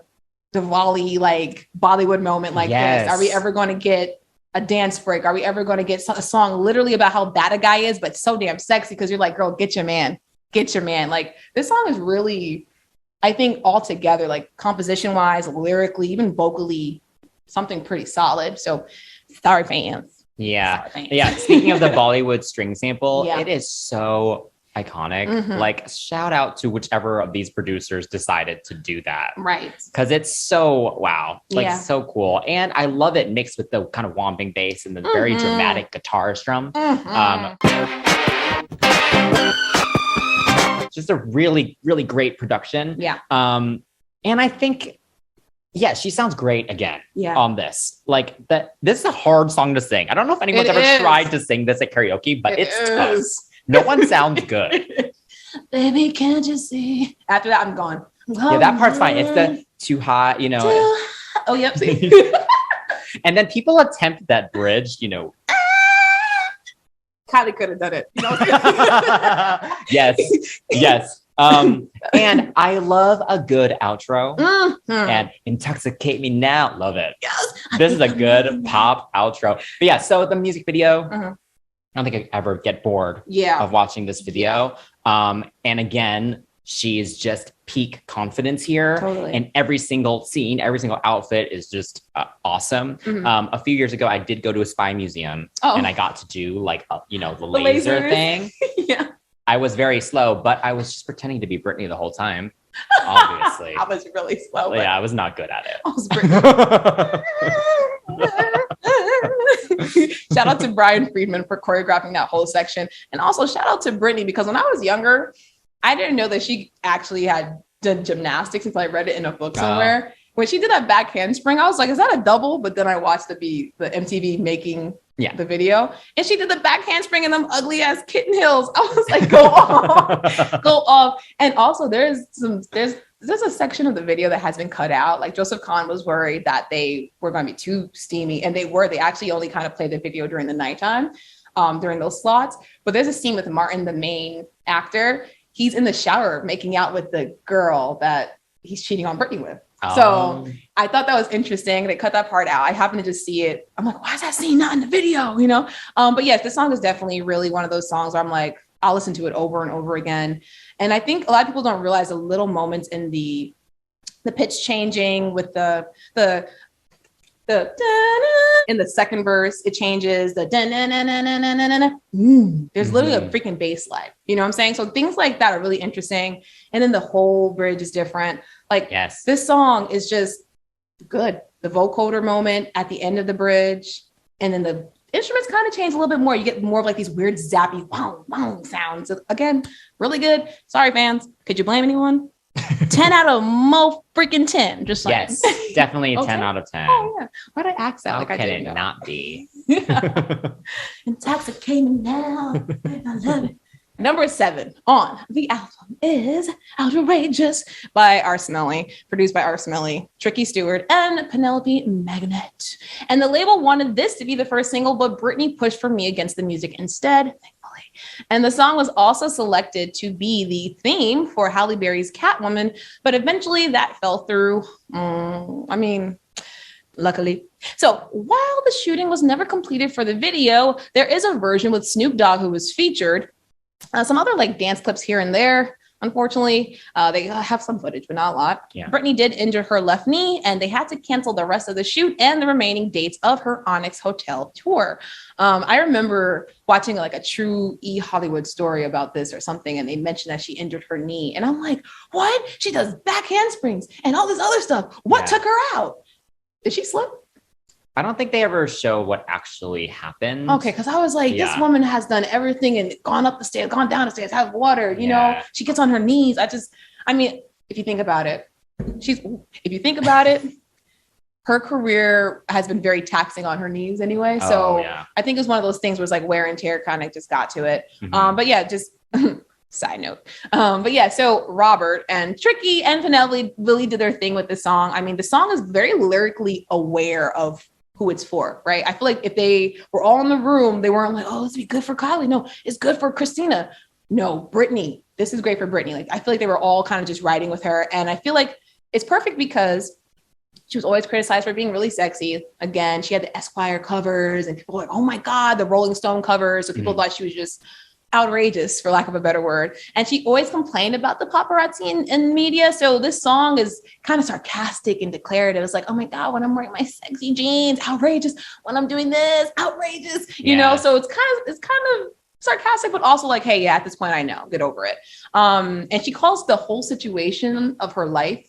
Diwali like Bollywood moment like this? Are we ever going to get a dance break? Are we ever going to get a song literally about how bad a guy is, but so damn sexy because you're like, girl, get your man. Like this song is really, I think altogether, like composition wise, lyrically, even vocally, something pretty solid. So sorry fans. Yeah. Speaking of the Bollywood string sample, it is so iconic. Like shout out to whichever of these producers decided to do that, right? Because it's so so cool, and I love it mixed with the kind of whomping bass and the very dramatic guitar strum. Just a really great production. And I think she sounds great again on this. Like this is a hard song to sing. I don't know if anyone's ever tried to sing this at karaoke, but it's tough. No one sounds good. Baby, can't you see? After that, I'm gone. Yeah, that part's fine. It's the too hot, you know. Oh, yep. And then people attempt that bridge, you know. Kylie could have done it. You know? Yes. And I love a good outro. And Intoxicate Me Now. Love it. Yes. This is a good pop outro. But yeah, so the music video. I don't think I ever get bored of watching this video. And again, she's just peak confidence here. Totally. And every single scene, every single outfit is just awesome. A few years ago, I did go to a spy museum and I got to do like, the laser thing. I was very slow, but I was just pretending to be Britney the whole time. Obviously. I was really slow. Yeah, I was not good at it. I was Britney. Shout out to Brian Friedman for choreographing that whole section. And also shout out to Britney, because when I was younger, I didn't know that she actually had done gymnastics until I read it in a book somewhere. When she did that back handspring, I was like, is that a double? But then I watched the MTV making the video, and she did the back handspring in them ugly ass kitten heels. I was like, go off, go off. And also there's a section of the video that has been cut out. Like Joseph Kahn was worried that they were going to be too steamy, and they actually only kind of played the video during the nighttime, during those slots. But there's a scene with Martin, the main actor. He's in the shower making out with the girl that he's cheating on Britney with. So I thought that was interesting. They cut that part out. I happened to just see it. I'm like, why is that scene not in the video? You know? But yes, this song is definitely really one of those songs where I'm like, I'll listen to it over and over again. And I think a lot of people don't realize the little moments in the pitch changing with the in the second verse, it changes the there's literally a freaking bass line. You know what I'm saying? So things like that are really interesting. And then the whole bridge is different. Like, yes, this song is just good. The vocoder moment at the end of the bridge, and then the instruments kind of change a little bit more. You get more of like these weird zappy wow, wow sounds. Again, really good. Sorry, fans. Could you blame anyone? 10 out of mo freaking 10. Just like, yes, definitely a 10 out of 10. Oh yeah. Why'd I act that? How like I can didn't it know? not be? Intoxicating now. I love it. Number 7 on the album is Outrageous by R. Smelly, produced by R. Smelly, Tricky Stewart, and Penelope Magnet. And the label wanted this to be the first single, but Britney pushed for Me Against the Music instead, thankfully. And the song was also selected to be the theme for Halle Berry's Catwoman, but eventually that fell through. Luckily. So while the shooting was never completed for the video, there is a version with Snoop Dogg who was featured. Some other like dance clips here and there. Unfortunately, they have some footage, but not a lot. Yeah. Britney did injure her left knee, and they had to cancel the rest of the shoot and the remaining dates of her Onyx Hotel tour. I remember watching like a true Hollywood story about this or something, and they mentioned that she injured her knee. And I'm like, what? She does back handsprings and all this other stuff. What took her out? Did she slip? I don't think they ever show what actually happened. Okay, because I was like, this woman has done everything and gone up the stairs, gone down the stairs, had water, you know, she gets on her knees. If you think about it, her career has been very taxing on her knees anyway. So I think it's one of those things where it's like wear and tear kind of just got to it. Mm-hmm. But yeah, just side note. But yeah, so Robert and Tricky and Penelope really did their thing with the song. I mean, the song is very lyrically aware of who it's for, right? I feel like if they were all in the room, they weren't like, oh, this would be good for Kylie. No, it's good for Christina. No, Britney. This is great for Britney. Like, I feel like they were all kind of just riding with her. And I feel like it's perfect because she was always criticized for being really sexy. Again, she had the Esquire covers and people were like, oh my God, the Rolling Stone covers. So people thought she was just outrageous, for lack of a better word. And she always complained about the paparazzi in media. So this song is kind of sarcastic and declarative. It's like, oh my God, when I'm wearing my sexy jeans, outrageous. When I'm doing this, outrageous. You know, so it's kind of sarcastic, but also like, hey, yeah, at this point I know, get over it. And she calls the whole situation of her life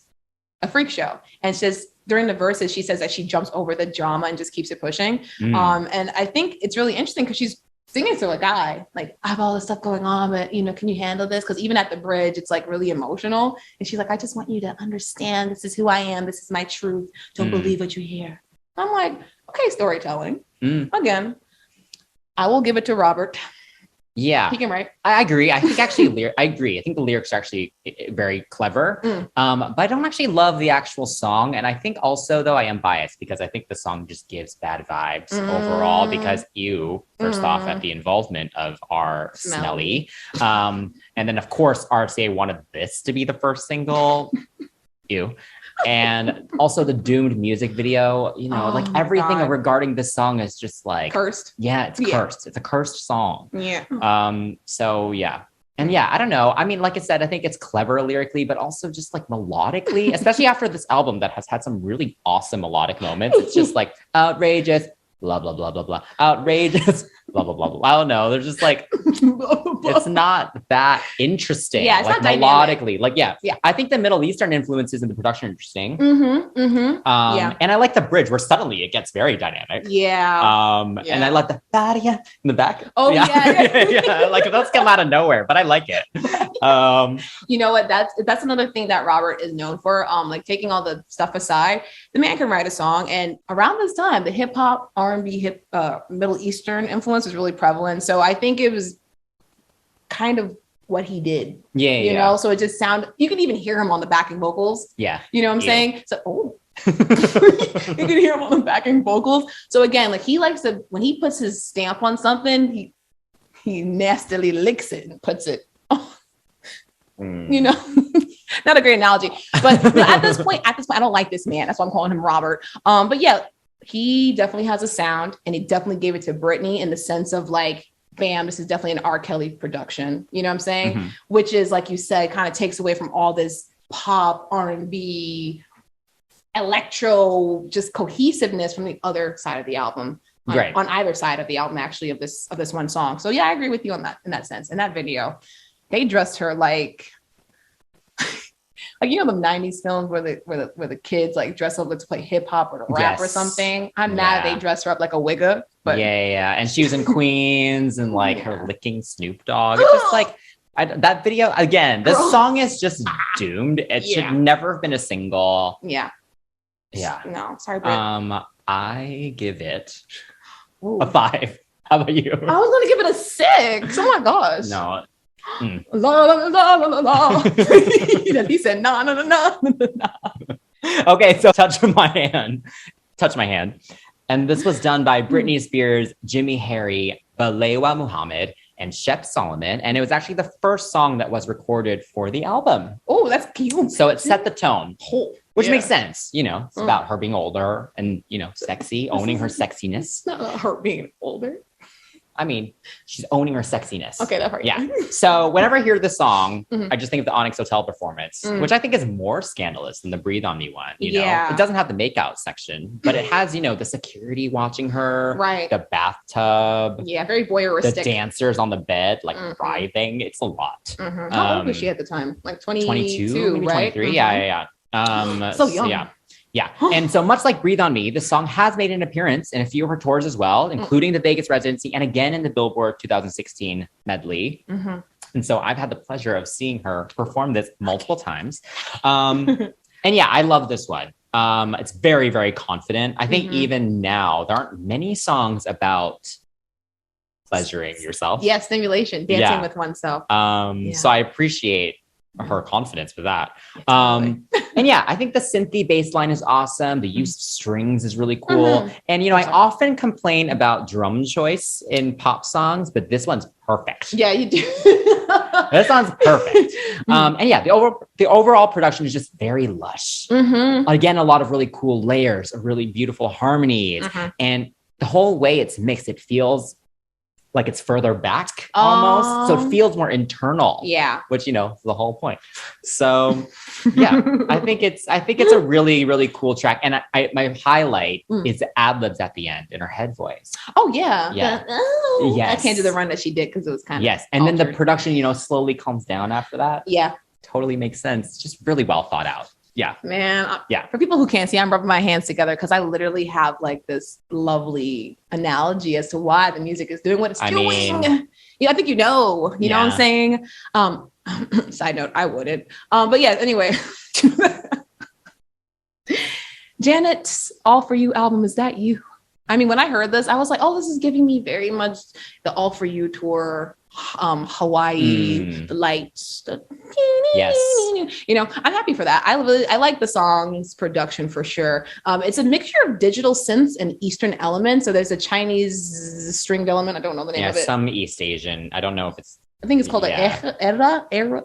a freak show. And says during the verses, she says that she jumps over the drama and just keeps it pushing. And I think it's really interesting because she's singing to a guy, like, I have all this stuff going on, but, you know, can you handle this? Because even at the bridge, it's like really emotional. And she's like, I just want you to understand, this is who I am. This is my truth. Don't believe what you hear. I'm like, okay, storytelling. Again, I will give it to Robert. Yeah, he can write. I agree. I think actually, I agree. I think the lyrics are actually very clever. But I don't actually love the actual song. And I think also, though, I am biased because I think the song just gives bad vibes overall because first off, at the involvement of R. Smelly. And then, of course, RCA wanted this to be the first single. And also the doomed music video, you know, like everything regarding this song is just like cursed. Yeah, it's cursed. It's a cursed song. Yeah. So yeah. And yeah, I don't know. I mean, like I said, I think it's clever lyrically, but also just like melodically, especially after this album that has had some really awesome melodic moments. It's just like outrageous, blah, blah, blah, blah, blah, outrageous, blah, blah, blah, blah. I don't know. There's just like, it's not that interesting. Yeah, it's like not melodically. Dynamic. Like, yeah. I think the Middle Eastern influences in the production are interesting. And I like the bridge where suddenly it gets very dynamic. And I like the Badia in the back. Oh, yeah. Like those come out of nowhere, but I like it. You know what? That's another thing that Robert is known for. Like taking all the stuff aside, the man can write a song. And around this time, the hip hop, R&B hip Middle Eastern influence was really prevalent. So I think it was kind of what he did. You know, so it just you can even hear him on the backing vocals. Yeah. You know what I'm saying? So you can hear him on the backing vocals. So again, like he likes to, when he puts his stamp on something, he nastily licks it and puts it, you know, not a great analogy, but at this point, I don't like this man. That's why I'm calling him Robert. But yeah, he definitely has a sound, and he definitely gave it to Britney in the sense of like, bam, this is definitely an R. Kelly production. You know what I'm saying? Mm-hmm. Which is, like you said, kind of takes away from all this pop, R&B, electro, just cohesiveness from the other side of the album. On either side of the album, actually, of this one song. So yeah, I agree with you on that, in that sense. In that video, they dressed her like you know, the 90s films where the kids like dress up to play hip hop or to rap or something. I'm mad they dressed her up like a wigger. But and she was in Queens and like her licking Snoop Dogg. It's just like that video again. This song is just doomed. It should never have been a single. Yeah. No, sorry, Brit. I give it a 5. How about you? I was gonna give it a 6. Oh my gosh. No. La la la la la la. He said no. Okay, so touch my hand. And this was done by Britney Spears, Jimmy Harry, Balewa Muhammad, and Shep Solomon. And it was actually the first song that was recorded for the album. Oh, that's cute. So it set the tone. Which makes sense, you know, it's about her being older and, you know, sexy, owning her sexiness. Not her being older. I mean, she's owning her sexiness. Okay, that part. Yeah. So whenever I hear the song, I just think of the Onyx Hotel performance, which I think is more scandalous than the Breathe On Me one. You know, it doesn't have the makeout section, but it has, you know, the security watching her, the bathtub, very voyeuristic. The dancers on the bed, like writhing. It's a lot. How old was she at the time? Like 22, maybe right? 23. Yeah. So young. Yeah. And so much like Breathe On Me, the song has made an appearance in a few of her tours as well, including the Vegas residency and again in the Billboard 2016 medley. And so I've had the pleasure of seeing her perform this multiple times. And yeah, I love this one. It's very, very confident. I think even now, there aren't many songs about pleasuring yourself. Yeah, stimulation, dancing with oneself. So I appreciate her confidence with that. And yeah, I think the synthy bass line is awesome. The use of strings is really cool. And, you know, I often complain about drum choice in pop songs, but this one's perfect. Yeah, you do. This one's perfect. And yeah, the overall production is just very lush. Again, a lot of really cool layers of really beautiful harmonies. And the whole way it's mixed, it feels like it's further back almost. So it feels more internal. Yeah. Which, you know, is the whole point. So yeah, I think it's a really, really cool track. And my highlight is the ad-libs at the end in her head voice. Oh yeah. Yes. I can't do the run that she did because it was kind of And then the production, you know, slowly calms down after that. Yeah. Totally makes sense. It's just really well thought out. Yeah. Man. For people who can't see, I'm rubbing my hands together because I literally have like this lovely analogy as to why the music is doing what it's doing. I think you know what I'm saying? Side note, I wouldn't. But yeah, anyway. Janet's All For You album, is that you? I mean, when I heard this, I was like, oh, this is giving me very much the All For You tour, Hawaii, the lights, you know, I'm happy for that. I like the song's production for sure. It's a mixture of digital synths and Eastern elements. So there's a Chinese stringed element. I don't know the name of it. Some East Asian. I don't know if it's. I think it's called era. I'm not even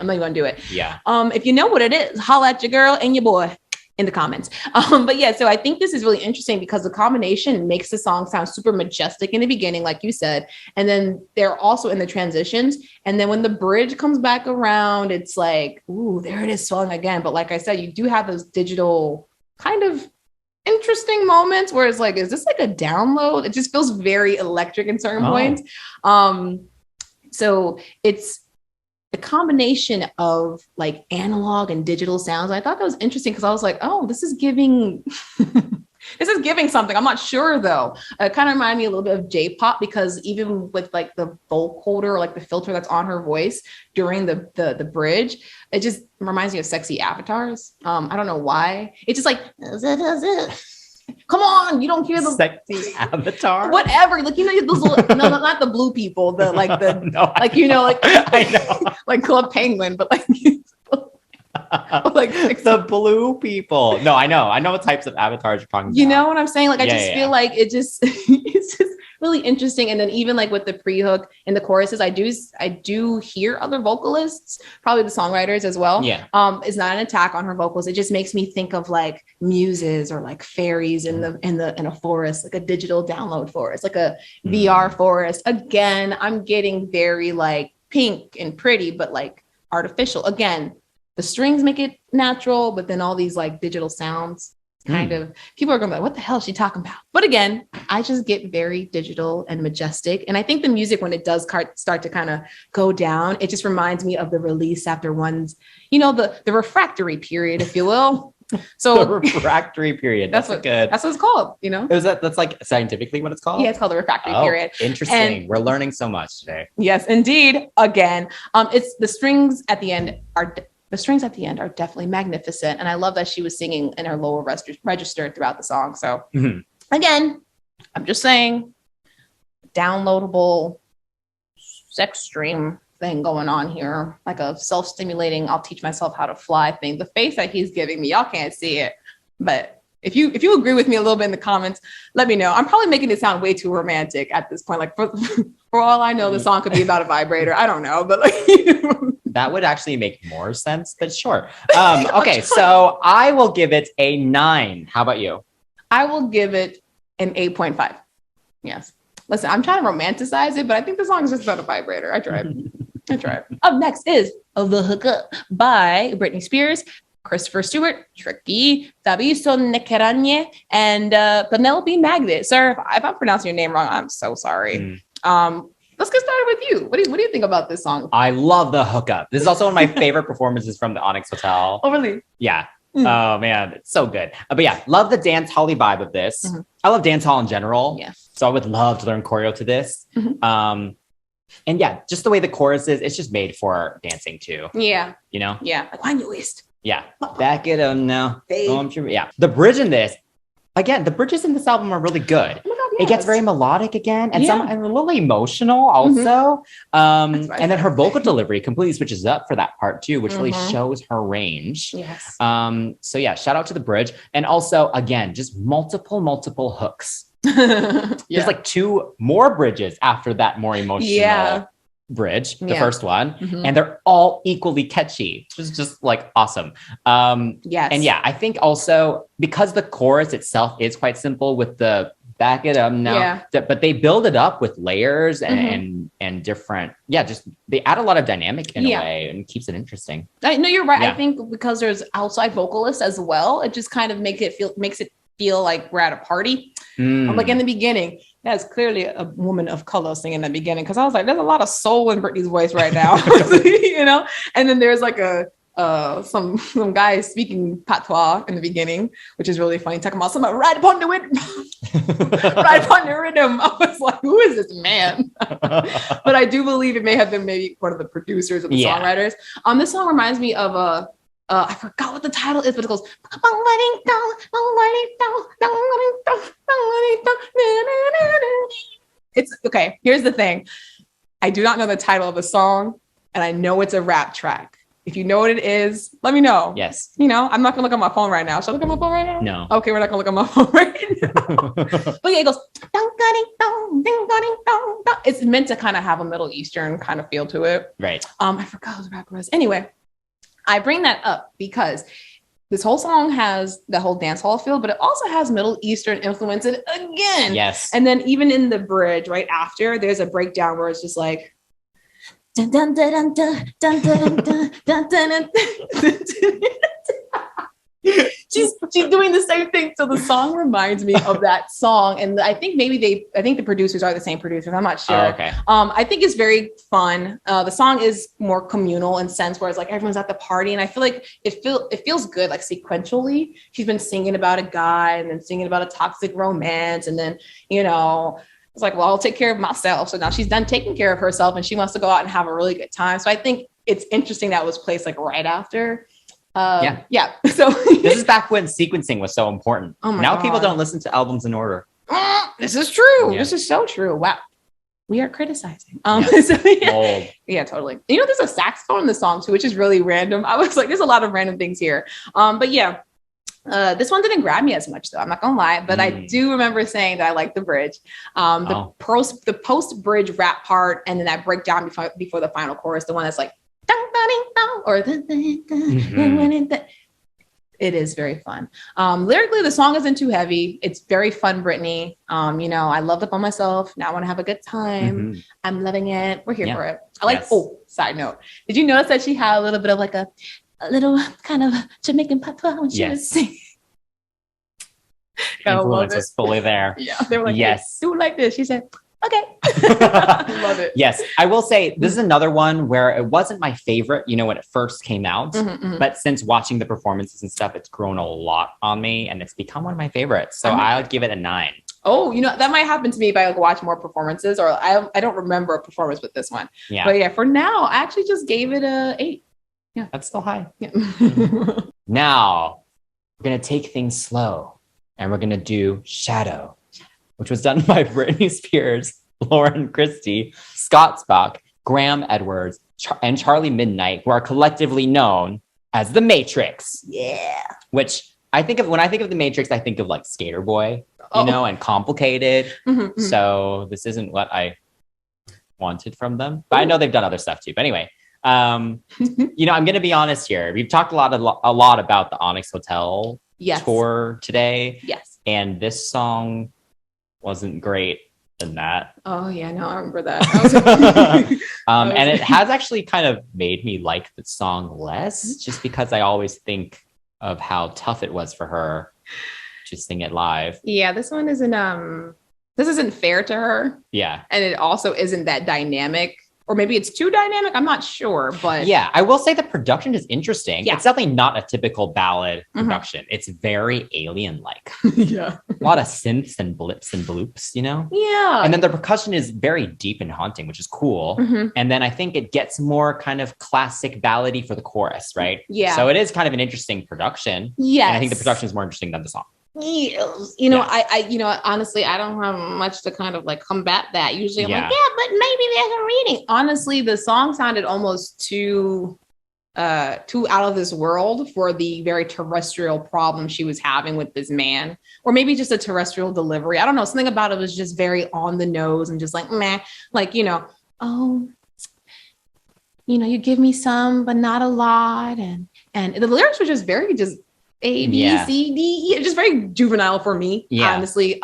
going to do it. Yeah. If you know what it is, holla at your girl and your boy in the comments. But yeah, so I think this is really interesting because the combination makes the song sound super majestic in the beginning, like you said. And then they're also in the transitions. And then when the bridge comes back around, it's like, ooh, there it is swelling again. But like I said, you do have those digital kind of interesting moments where it's like, is this like a download? It just feels very electric in certain points. So it's the combination of like analog and digital sounds. I thought that was interesting because I was like, oh, this is giving something. I'm not sure though. It kind of reminded me a little bit of J-pop because even with like the vocal holder or like the filter that's on her voice during the bridge, it just reminds me of Sexy Avatars. I don't know why. It's just like, Come on, you don't hear the sexy avatar. whatever. Like, you know, those little, no, not the blue people, the like the no, like, you know, like I know. like Club Penguin, but like like the blue people. No, I know what types of avatars you're talking about. You know what I'm saying? Like, I just feel yeah. like it just it's just really interesting. And then even like with the pre-hook and the choruses, I do hear other vocalists, probably the songwriters as well. Yeah. It's not an attack on her vocals. It just makes me think of like muses or like fairies in a forest, like a digital download forest, like a VR forest. Again, I'm getting very like pink and pretty, but like artificial. Again, the strings make it natural, but then all these like digital sounds kind of, people are going to be like, what the hell is she talking about? But again, I just get very digital and majestic. And I think the music, when it does start to kind of go down, it just reminds me of the release after one's, you know, the refractory period, if you will. So the refractory period. That's what it's called, you know? That's like scientifically what it's called? Yeah, it's called the refractory period. Interesting. And we're learning so much today. Yes, indeed. Again, it's the strings at the end are definitely magnificent. And I love that she was singing in her lower register throughout the song. So again, I'm just saying, downloadable sex stream thing going on here, like a self-stimulating, I'll teach myself how to fly thing. The face that he's giving me, y'all can't see it. But if you agree with me a little bit in the comments, let me know. I'm probably making it sound way too romantic at this point. Like for all I know, the song could be about a vibrator. I don't know, but like, you know. That would actually make more sense, but sure. Okay, so I will give it a 9. How about you? I will give it an 8.5. Yes. Listen, I'm trying to romanticize it, but I think the song is just about a vibrator. I tried. Up next is The Hookup by Britney Spears, Christopher Stewart, Tricky, Daviso Nekeranye, and Penelope Magnet. Sir, if I'm pronouncing your name wrong, I'm so sorry. Let's get started with you. What do you think about this song? I love The Hookup. This is also one of my favorite performances from the Onyx Hotel. Oh, really? Yeah. Oh, man. It's so good. But yeah, love the dance hall-y vibe of this. I love dance hall in general. Yes. So I would love to learn choreo to this. And yeah, just the way the chorus is, it's just made for dancing too. Yeah. You know? Yeah. Like, wind your waist. Yeah. Back it up now. Fave. Yeah. The bridge in this, again, the bridges in this album are really good. Oh my God, yes. It gets very melodic again and and a little emotional also. And then her vocal delivery completely switches up for that part too, which really shows her range. Yes. So yeah, shout out to the bridge. And also, again, just multiple hooks. There's like 2 more bridges after that more emotional bridge, the first one, and they're all equally catchy, which is just like awesome. Yes. And yeah, I think also because the chorus itself is quite simple with the back it up now, but they build it up with layers and different, just they add a lot of dynamic in a way and keeps it interesting. No, you're right. I think because there's outside vocalists as well, it just kind of makes it feel like we're at a party. Like in the beginning, that's clearly a woman of color singing in the beginning, because I was like, there's a lot of soul in Britney's voice right now. You know. And then there's like some guy speaking patois in the beginning, which is really funny, talking about somebody right upon the rhythm. Right upon the rhythm. I was like, who is this man? But I do believe it may have been maybe one of the producers or the songwriters. This song reminds me of I forgot what the title is, but it goes. It's okay. Here's the thing. I do not know the title of the song, and I know it's a rap track. If you know what it is, let me know. Yes. You know, I'm not gonna look at my phone right now. Should I look at my phone right now? No. Okay, we're not gonna look at my phone right now. But yeah, it goes. It's meant to kind of have a Middle Eastern kind of feel to it. Right. I forgot who the rapper was. Anyway, I bring that up because this whole song has the whole dance hall feel, but it also has Middle Eastern influence in it again. Yes. And then even in the bridge right after, there's a breakdown where it's just like. Dun, dun, dun, dun, dun, dun, dun, dun, dun, dun. She's doing the same thing. So the song reminds me of that song. And I think the producers are the same producers. I'm not sure. Oh, okay. I think it's very fun. The song is more communal in sense where it's like everyone's at the party. And I feel like it feels good, like sequentially. She's been singing about a guy and then singing about a toxic romance. And then, you know, it's like, well, I'll take care of myself. So now she's done taking care of herself and she wants to go out and have a really good time. So I think it's interesting that was placed like right after. Yeah. So This is back when sequencing was so important. Oh my Now God. people don't listen to albums in order. This is true. Yeah. This is so true. Wow. We are criticizing. Yeah. So, yeah. Old. Yeah, totally. You know, there's a saxophone in the song too, which is really random. I was like, there's a lot of random things here. But yeah, this one didn't grab me as much though. I'm not gonna lie, but I do remember saying that I like the bridge, the post bridge rap part, and then that breakdown before the final chorus, the one that's like, dun, dun, dun, dun, or it is very fun. Lyrically, the song isn't too heavy. It's very fun, Britney. You know, I loved Up on Myself. Now I want to have a good time. I'm loving it. We're here for it. I like, side note. Did you notice that she had a little bit of like a little kind of Jamaican patois when she was singing? Influence was fully there. Yeah. They were like, yes. Hey, do like this. She said, okay. Love it. Yes. I will say this is another one where it wasn't my favorite, you know, when it first came out, but since watching the performances and stuff, it's grown a lot on me and it's become one of my favorites. So I would give it a 9. Oh, you know, that might happen to me if I like watch more performances, or I don't remember a performance with this one. Yeah. But yeah, for now, I actually just gave it a 8. Yeah. That's still high. Yeah. Now we're going to take things slow and we're going to do Shadow, which was done by Britney Spears, Lauren Christie, Scott Spock, Graham Edwards, and Charlie Midnight, who are collectively known as The Matrix. Yeah. Which when I think of The Matrix, I think of like Skater Boy, you know, and Complicated. So this isn't what I wanted from them, but I know they've done other stuff too. But anyway, you know, I'm going to be honest here. We've talked a lot about the Onyx Hotel tour today. Yes. And this song wasn't great in that. Oh yeah, no, I remember that. And it has actually kind of made me like the song less, just because I always think of how tough it was for her to sing it live. Yeah, this one isn't fair to her. Yeah. And it also isn't that dynamic. Or maybe it's too dynamic. I'm not sure, but yeah, I will say the production is interesting. Yeah. It's definitely not a typical ballad production. It's very alien-like. Yeah. A lot of synths and blips and bloops, you know? Yeah. And then the percussion is very deep and haunting, which is cool. And then I think it gets more kind of classic ballady for the chorus, right? Yeah. So it is kind of an interesting production. Yes. And I think the production is more interesting than the song. Yes. You know, I you know, honestly, I don't have much to kind of like combat that. Usually I'm like, but maybe there's a reading. Honestly, the song sounded almost too out of this world for the very terrestrial problem she was having with this man, or maybe just a terrestrial delivery. I don't know. Something about it was just very on the nose and just like, meh, like, you know, oh, you know, you give me some, but not a lot. And the lyrics were just very just A, B, C, D, E, just very juvenile for me, honestly.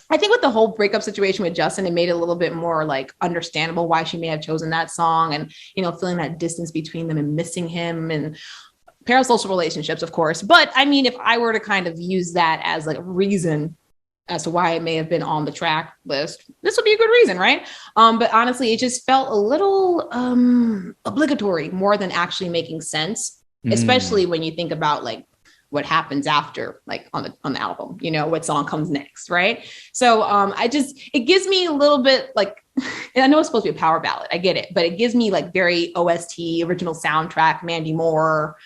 I think with the whole breakup situation with Justin, it made it a little bit more like understandable why she may have chosen that song, and, you know, feeling that distance between them and missing him and parasocial relationships, of course. But I mean, if I were to kind of use that as like a reason as to why it may have been on the track list, this would be a good reason, right? But honestly, it just felt a little obligatory more than actually making sense, especially when you think about like what happens after, like on the album, you know, what song comes next, right? So it gives me a little bit like, and I know it's supposed to be a power ballad, I get it, but it gives me like very OST, original soundtrack, Mandy Moore,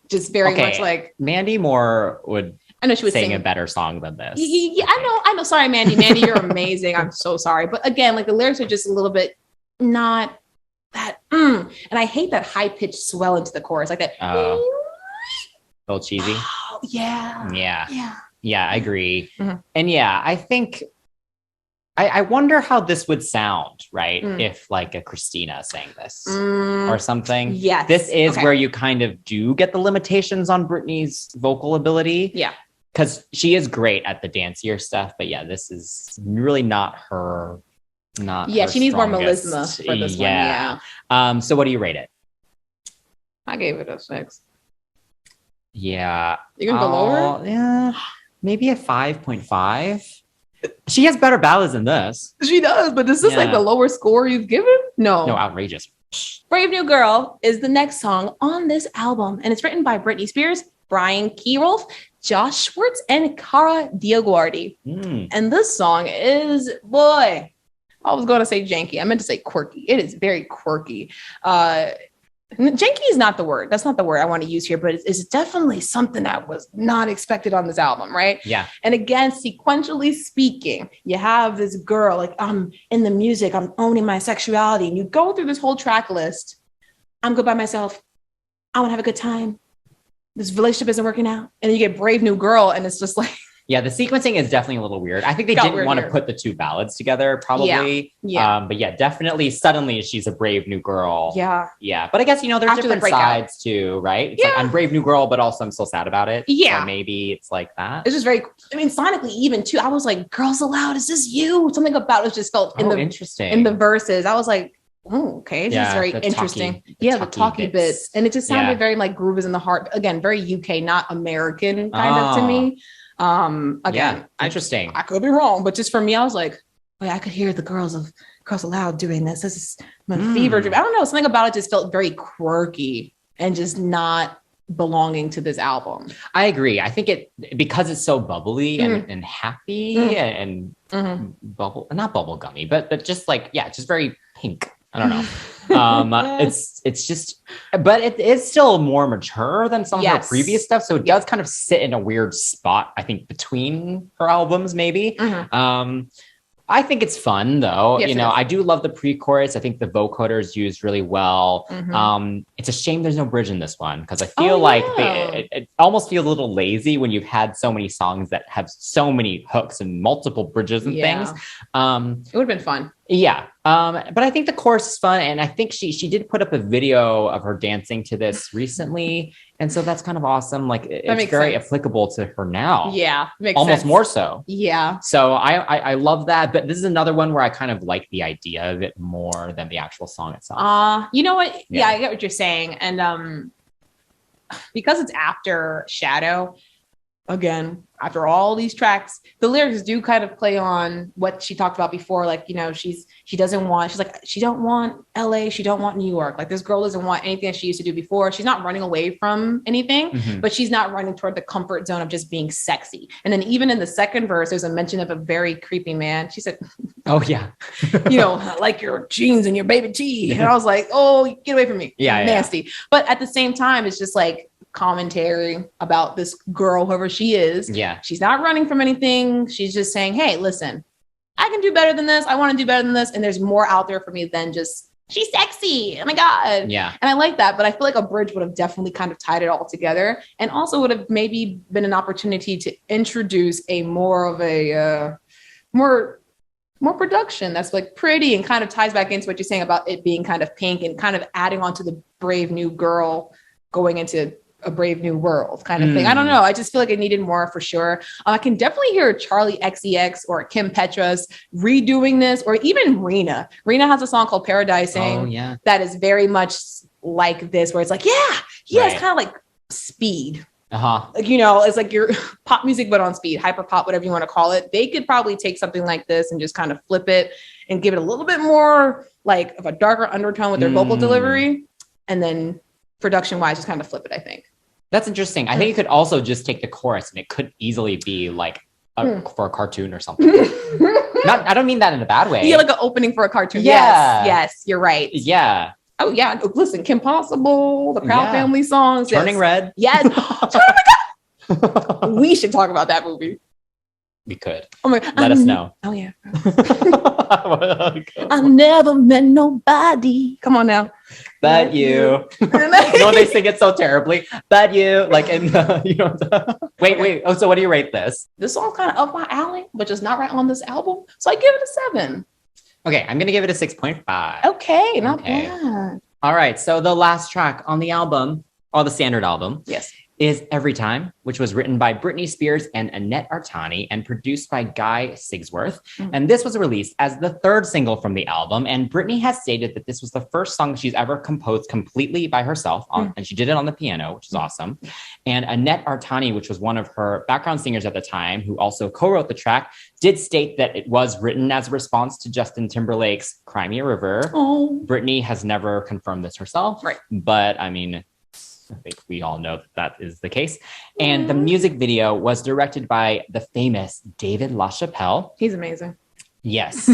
just very much like Mandy Moore would. I know she was sing a better song than this. Yeah, I know. Sorry, Mandy. Mandy, you're amazing. I'm so sorry, but again, like the lyrics are just a little bit not that. And I hate that high pitched swell into the chorus, like that. A little cheesy. Oh, yeah. I agree. And yeah, I think I wonder how this would sound, right? If like a Christina sang this or something. Yes. This is where you kind of do get the limitations on Britney's vocal ability. Yeah. Because she is great at the dancier stuff. But yeah, this is really not her. She needs more melisma for this one. Yeah. So what do you rate it? I gave it a 6. Yeah. You're gonna go lower? Yeah. Maybe a 5.5. She has better ballads than this. She does, but is this like the lower score you've given? No, outrageous. Brave New Girl is the next song on this album, and it's written by Britney Spears, Brian Keyrolf, Josh Schwartz, and Cara Diaguardi. And this song is, boy, I was going to say janky. I meant to say quirky. It is very quirky. janky is not the word. That's not the word I want to use here, but it's definitely something that was not expected on this album, right? Yeah. And again, sequentially speaking, you have this girl like, I'm in the music, I'm owning my sexuality, and you go through this whole track list. I'm good by myself. I want to have a good time. This relationship isn't working out, and then you get Brave New Girl, and it's just like. Yeah, the sequencing is definitely a little weird. I think they didn't want to put the two ballads together, probably. Yeah. But yeah, definitely, suddenly she's a brave new girl. Yeah. Yeah. But I guess, there's After different sides too, right? It's like, I'm brave new girl, but also I'm still sad about it. Yeah. So maybe it's like that. It's just very, sonically even too, I was like, Girls Aloud, is this you? Something about it just felt interesting. In the verses. I was like, oh, okay. This is very interesting. The talky bits. And it just sounded very like Groove is in the Heart. Again, very UK, not American kind of to me. Again, interesting. I could be wrong, but just for me, I was like, wait, I could hear the Girls Aloud doing this. This is my fever dream. I don't know. Something about it just felt very quirky and just not belonging to this album. I agree. I think because it's so bubbly and happy and not bubble gummy, but just like, just very pink. I don't know. It's just, but it is still more mature than some of her previous stuff. So it does kind of sit in a weird spot, I think, between her albums, maybe. I think it's fun though. Yes, I do love the pre-chorus. I think the vocoder is used really well. It's a shame there's no bridge in this one because I feel like it almost feels a little lazy when you've had so many songs that have so many hooks and multiple bridges and things. It would have been fun. Yeah. But I think the chorus is fun. And I think she did put up a video of her dancing to this recently. And so that's kind of awesome. Like it's very applicable to her now. Yeah. Makes almost sense. more so. Yeah. So I love that. But this is another one where I kind of like the idea of it more than the actual song itself. You know what? Yeah, I get what you're saying. And because it's after Shadow, again, after all these tracks, the lyrics do kind of play on what she talked about before. Like, she don't want LA. She don't want New York. Like this girl doesn't want anything that she used to do before. She's not running away from anything, but she's not running toward the comfort zone of just being sexy. And then even in the second verse, there's a mention of a very creepy man. She said, oh yeah. I like your jeans and your baby tee. And I was like, oh, get away from me. Yeah. Nasty. Yeah. But at the same time, it's just like, commentary about this girl, whoever she is. Yeah. She's not running from anything. She's just saying, hey, listen, I can do better than this. I want to do better than this. And there's more out there for me than just, she's sexy. Oh my God. Yeah. And I like that. But I feel like a bridge would have definitely kind of tied it all together and also would have maybe been an opportunity to introduce a more of a more production that's like pretty and kind of ties back into what you're saying about it being kind of pink and kind of adding on to the Brave New Girl going into a Brave New World kind of thing. I don't know. I just feel like it needed more for sure. I can definitely hear Charlie XCX or Kim Petras redoing this, or even Rena. Rena has a song called Paradising that is very much like this, where it's like, it's kind of like speed. Like, it's like your pop music, but on speed, hyper pop, whatever you want to call it. They could probably take something like this and just kind of flip it and give it a little bit more like of a darker undertone with their vocal delivery. And then production wise, just kind of flip it, I think. That's interesting. I think you could also just take the chorus and it could easily be like for a cartoon or something. I don't mean that in a bad way. Yeah, like an opening for a cartoon. Yeah. Yes, you're right. Yeah. Oh yeah. Listen, Kim Possible, the Proud Family songs. Turning Red. Yes. Oh my God. We should talk about that movie. We could. Oh my, Let us know. Oh yeah. I never met nobody. Come on now. But you. When they sing it so terribly. But you. Like in wait. Oh, so what do you rate this? This song's kind of up my alley, but just not right on this album. So I give it a 7. Okay, I'm gonna give it a 6.5. Okay, not bad. All right. So the last track on the album, or the standard album. Yes. Is Everytime, which was written by Britney Spears and Annette Artani and produced by Guy Sigsworth. And this was released as the third single from the album. And Britney has stated that this was the first song she's ever composed completely by herself. And she did it on the piano, which is awesome. And Annette Artani, which was one of her background singers at the time, who also co-wrote the track, did state that it was written as a response to Justin Timberlake's Cry Me a River. Oh. Britney has never confirmed this herself. Right. But I mean, I think we all know that is the case. And the music video was directed by the famous David LaChapelle. He's amazing. Yes.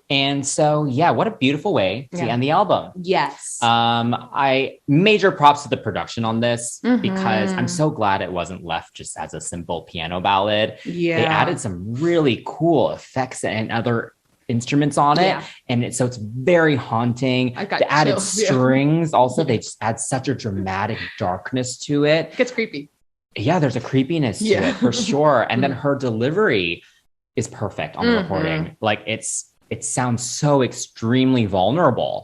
And so, yeah, what a beautiful way to end the album. Yes. I major props to the production on this because I'm Mhm. so glad it wasn't left just as a simple piano ballad. Yeah. They added some really cool effects and other instruments on it. Yeah. And so it's very haunting. I got The added chills, yeah. strings also, Yeah. they just add such a dramatic darkness to it. It gets creepy. Yeah, there's a creepiness to Yeah. it for sure. And then her delivery is perfect on the recording. Like it sounds so extremely vulnerable.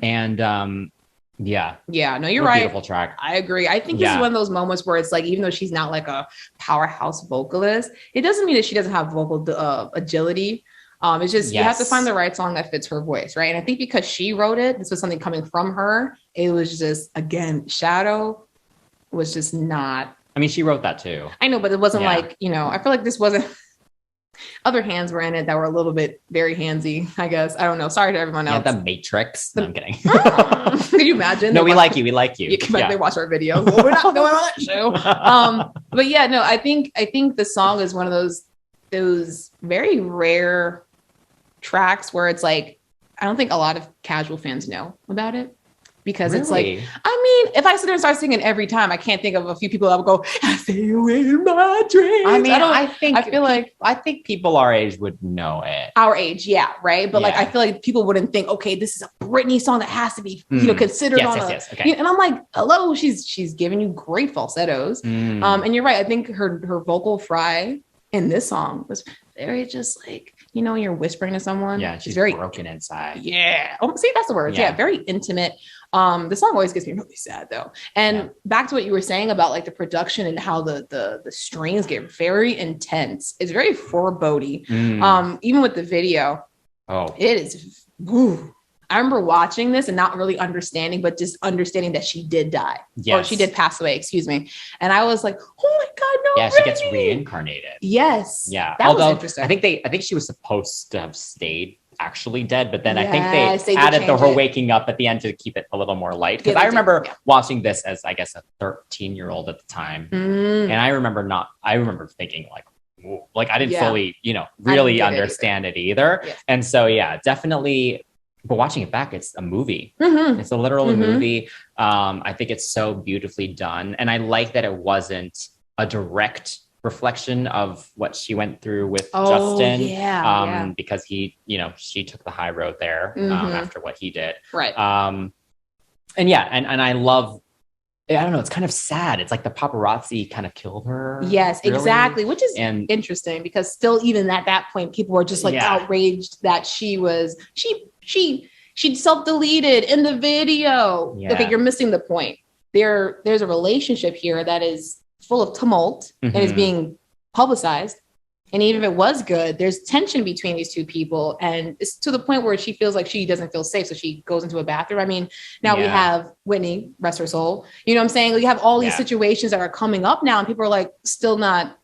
And yeah. Yeah, no, you're What a right. Beautiful track. I agree. I think this is one of those moments where it's like, even though she's not like a powerhouse vocalist, it doesn't mean that she doesn't have vocal agility. It's just you have to find the right song that fits her voice, right? And I think because she wrote it, this was something coming from her. It was just, again, Shadow was just not. I mean, she wrote that too. I know, but it wasn't like, you know, I feel like this wasn't. Other hands were in it that were a little bit very handsy, I guess. I don't know. Sorry to everyone else. Yeah, the Matrix. No, I'm kidding. Can you imagine? No, we like you. We like you. You come back, they watch our videos. Well, we're not going on that show. But yeah, no, I think the song is one of those very rare tracks where it's like, I don't think a lot of casual fans know about it. Because it's like, I mean, if I sit there and start singing every time, I can't think of a few people that would go, I stay away in my dreams. I mean, I think people our age would know it. Our age, yeah, right. But like, I feel like people wouldn't think, okay, this is a Britney song that has to be, you know, considered Okay. And I'm like, hello, she's giving you great falsettos. And you're right. I think her vocal fry in this song was very just like, you know, you're whispering to someone. Yeah, she's very broken inside. Yeah. Oh, see, that's the word. Yeah, very intimate. The song always gets me really sad though. And back to what you were saying about like the production and how the strings get very intense. It's very foreboding. Even with the video. Oh, it is. Woo. I remember watching this and not really understanding, but just understanding that she did die. Or she did pass away, excuse me. And I was like, oh my God, no. Yeah, she gets reincarnated. Yes. Yeah. That was interesting. I think she was supposed to have stayed actually dead, but then I think they added her waking up at the end to keep it a little more light. Because I remember watching this as, I guess, a 13-year-old at the time. And I remember thinking like I didn't fully, you know, really understand it either. And so, yeah, definitely. But watching it back, it's a movie. It's a literal movie. I think it's so beautifully done. And I like that it wasn't a direct reflection of what she went through with Justin. Because she took the high road there after what he did. Right. And I love, I don't know, it's kind of sad. It's like the paparazzi kind of killed her. Yes, really. Exactly. Which is interesting because still, even at that point, people were just like outraged that she self-deleted in the video. Okay, you're missing the point. There's a relationship here that is full of tumult and is being publicized. And even if it was good, there's tension between these two people. And it's to the point where she feels like she doesn't feel safe. So she goes into a bathroom. I mean, now we have Whitney, rest her soul. You know what I'm saying? We have all these situations that are coming up now and people are like still not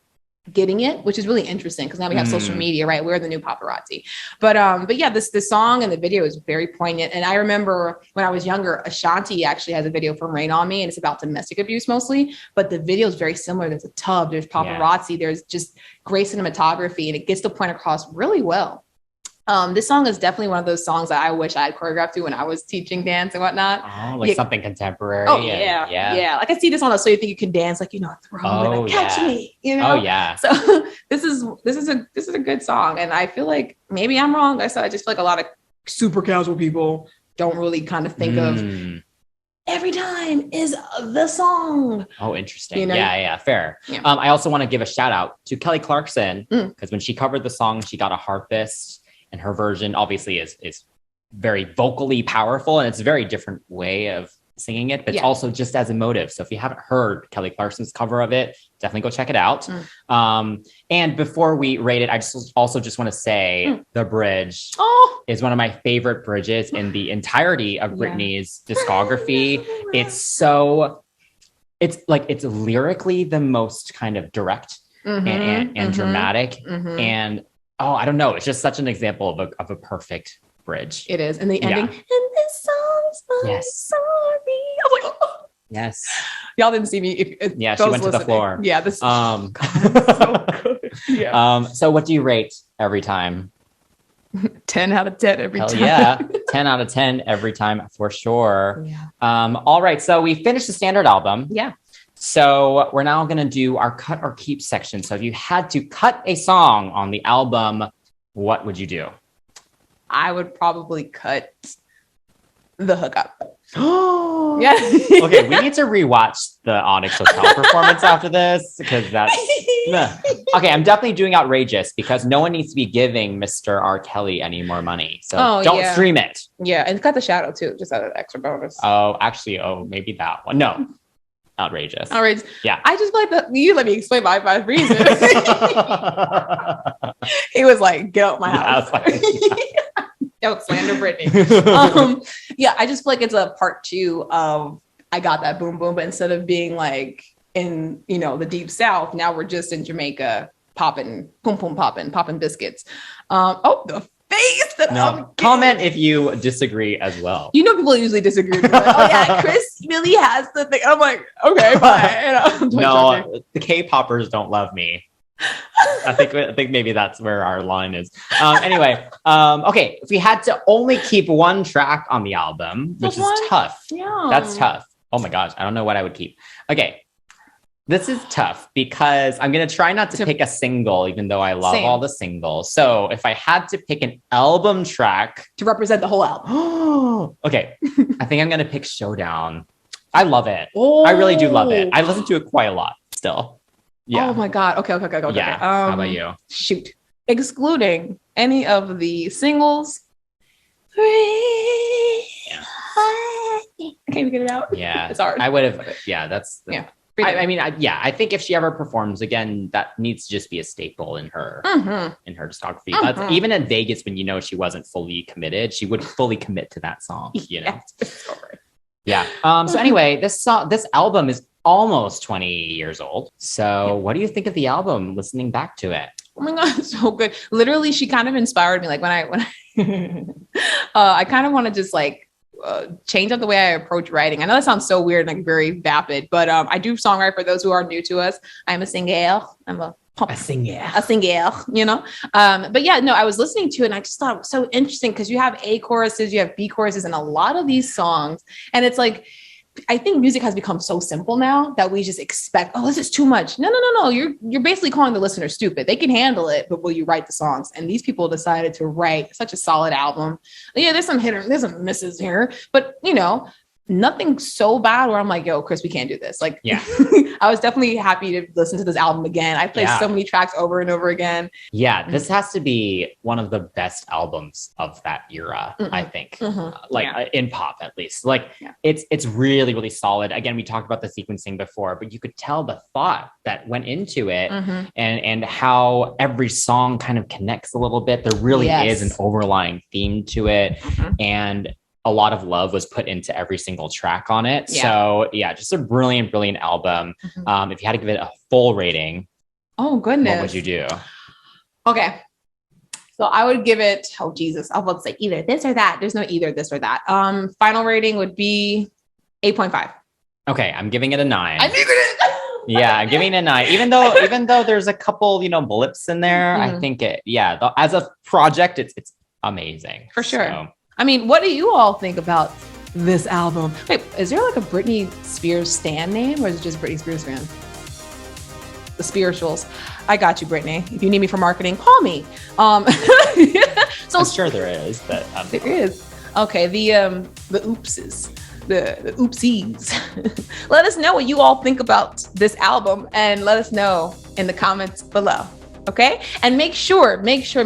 getting it, which is really interesting because now we have social media, right? We're the new paparazzi. But yeah, this song and the video is very poignant. And I remember when I was younger, Ashanti actually has a video for Rain on Me, and it's about domestic abuse mostly. But the video is very similar. There's a tub, there's paparazzi, there's just great cinematography, and it gets the point across really well. This song is definitely one of those songs that I wish I had choreographed to when I was teaching dance and whatnot. Oh, like something contemporary. Oh yeah. Like I see this on So You Think You Can Dance, like, you know, throw it, catch me, you know. Oh yeah. So this is a good song, and I feel like maybe I'm wrong. I just feel like a lot of super casual people don't really kind of think of Everytime is the song. Oh, interesting. You know? Yeah, fair. Yeah. I also want to give a shout out to Kelly Clarkson because when she covered the song, she got a harpist. And her version obviously is very vocally powerful, and it's a very different way of singing it, but it's also just as emotive. So if you haven't heard Kelly Clarkson's cover of it, definitely go check it out. And before we rate it, I just want to say the bridge is one of my favorite bridges in the entirety of Britney's discography. It's lyrically the most kind of direct and dramatic and I don't know. It's just such an example of a perfect bridge. It is. And the ending. And this song's sorry. I was like, oh. Yes. Y'all didn't see me. She went to the floor. Yeah. This God, so good. So what do you rate Everytime? 10 out of 10 every Hell time. yeah. 10 out of 10 every time for sure. Yeah. All right. So we finished the standard album. Yeah. So we're now going to do our cut or keep section. So if you had to cut a song on the album, what would you do? I would probably cut the hookup. Oh, Yeah. Okay, we need to rewatch the Onyx Hotel performance after this because that's okay. I'm definitely doing outrageous because no one needs to be giving Mr. R. Kelly any more money. So don't stream it. Yeah, and cut the shadow too, just as an extra bonus. Oh, actually, maybe that one. No, outrageous. Outrageous. Yeah. I just like that. You let me explain my reason. He was like, "Get out my house." Don't slander Britney. Yeah, I just feel like it's a part 2 of I got that boom boom, but instead of being like in the deep south, now we're just in Jamaica popping boom boom popping biscuits. The face that comment if you disagree as well. People usually disagree with me. Like, oh yeah, Chris really has the thing. I'm like, okay, fine. No, the K-poppers don't love me. I think maybe that's where our line is. Anyway, okay, if we had to only keep one track on the album, which is tough. Yeah. That's tough. Oh my gosh, I don't know what I would keep. Okay, this is tough because I'm going to try not to pick a single, even though I love all the singles. So if I had to pick an album track to represent the whole album. Okay, I think I'm going to pick Showdown. I love it. I really do love it. I listen to it quite a lot still. Yeah. Oh my God. Okay. Yeah. How about you? Shoot. Excluding any of the singles. I can't even get it out. Yeah. It's hard. I would have. Yeah. I think if she ever performs again, that needs to just be a staple in her discography. Even in Vegas, when she wasn't fully committed, she would fully commit to that song. Yeah. So anyway, this album is almost 20 years old. So what do you think of the album listening back to it? Oh my God, it's so good. Literally, she kind of inspired me. Like when I I kind of want to just like change up the way I approach writing. I know that sounds so weird, like very vapid, but I do songwrite for those who are new to us. I'm a singer. A singer, but yeah, no, I was listening to it and I just thought it was so interesting because you have A choruses, you have B choruses in a lot of these songs. And it's like, I think music has become so simple now that we just expect, this is too much. No. You're basically calling the listener stupid. They can handle it, but will you write the songs? And these people decided to write such a solid album. Yeah, there's some misses here, but nothing so bad where I'm like, yo, Chris, we can't do this. Like, yeah, I was definitely happy to listen to this album again. I played so many tracks over and over again. Yeah, this has to be one of the best albums of that era, I think. In pop, at least. It's really, really solid. Again, we talked about the sequencing before, but you could tell the thought that went into it and how every song kind of connects a little bit. There really is an overlying theme to it. And a lot of love was put into every single track on it. Yeah. So yeah, just a brilliant, brilliant album. If you had to give it a full rating, oh goodness, what would you do? Okay. So I would give it, oh Jesus, I was about to say either this or that. There's no either this or that. Final rating would be 8.5. Okay, I'm giving it a 9. I figured it. Yeah, I'm giving it a 9. Even though there's a couple, blips in there, I think as a project, it's amazing. For sure. So. I mean, what do you all think about this album? Wait, is there like a Britney Spears stan name or is it just Britney Spears fan? The spirituals. I got you, Britney. If you need me for marketing, call me. So I'm sure there is, but there is. Okay, the oopses. The oopsies. Let us know what you all think about this album and let us know in the comments below. Okay. And make sure you show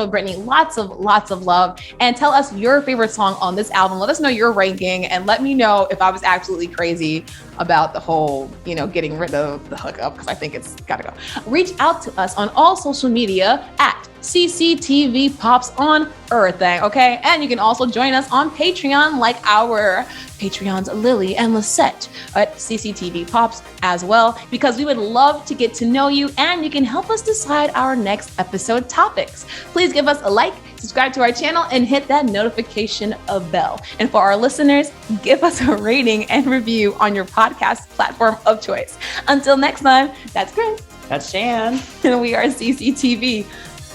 Britney lots of love and tell us your favorite song on this album. Let us know your ranking and let me know if I was absolutely crazy about the whole, getting rid of the hookup because I think it's gotta go. Reach out to us on all social media at CCTV Pops on everything, okay? And you can also join us on Patreon like our Patreons Lily and Lisette at CCTV Pops as well, because we would love to get to know you and you can help us decide our next episode topics. Please give us a like, subscribe to our channel, and hit that notification bell. And for our listeners, give us a rating and review on your podcast platform of choice. Until next time, that's Chris. That's Shan. And we are CCTV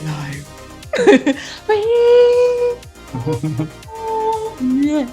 Live. Yeah.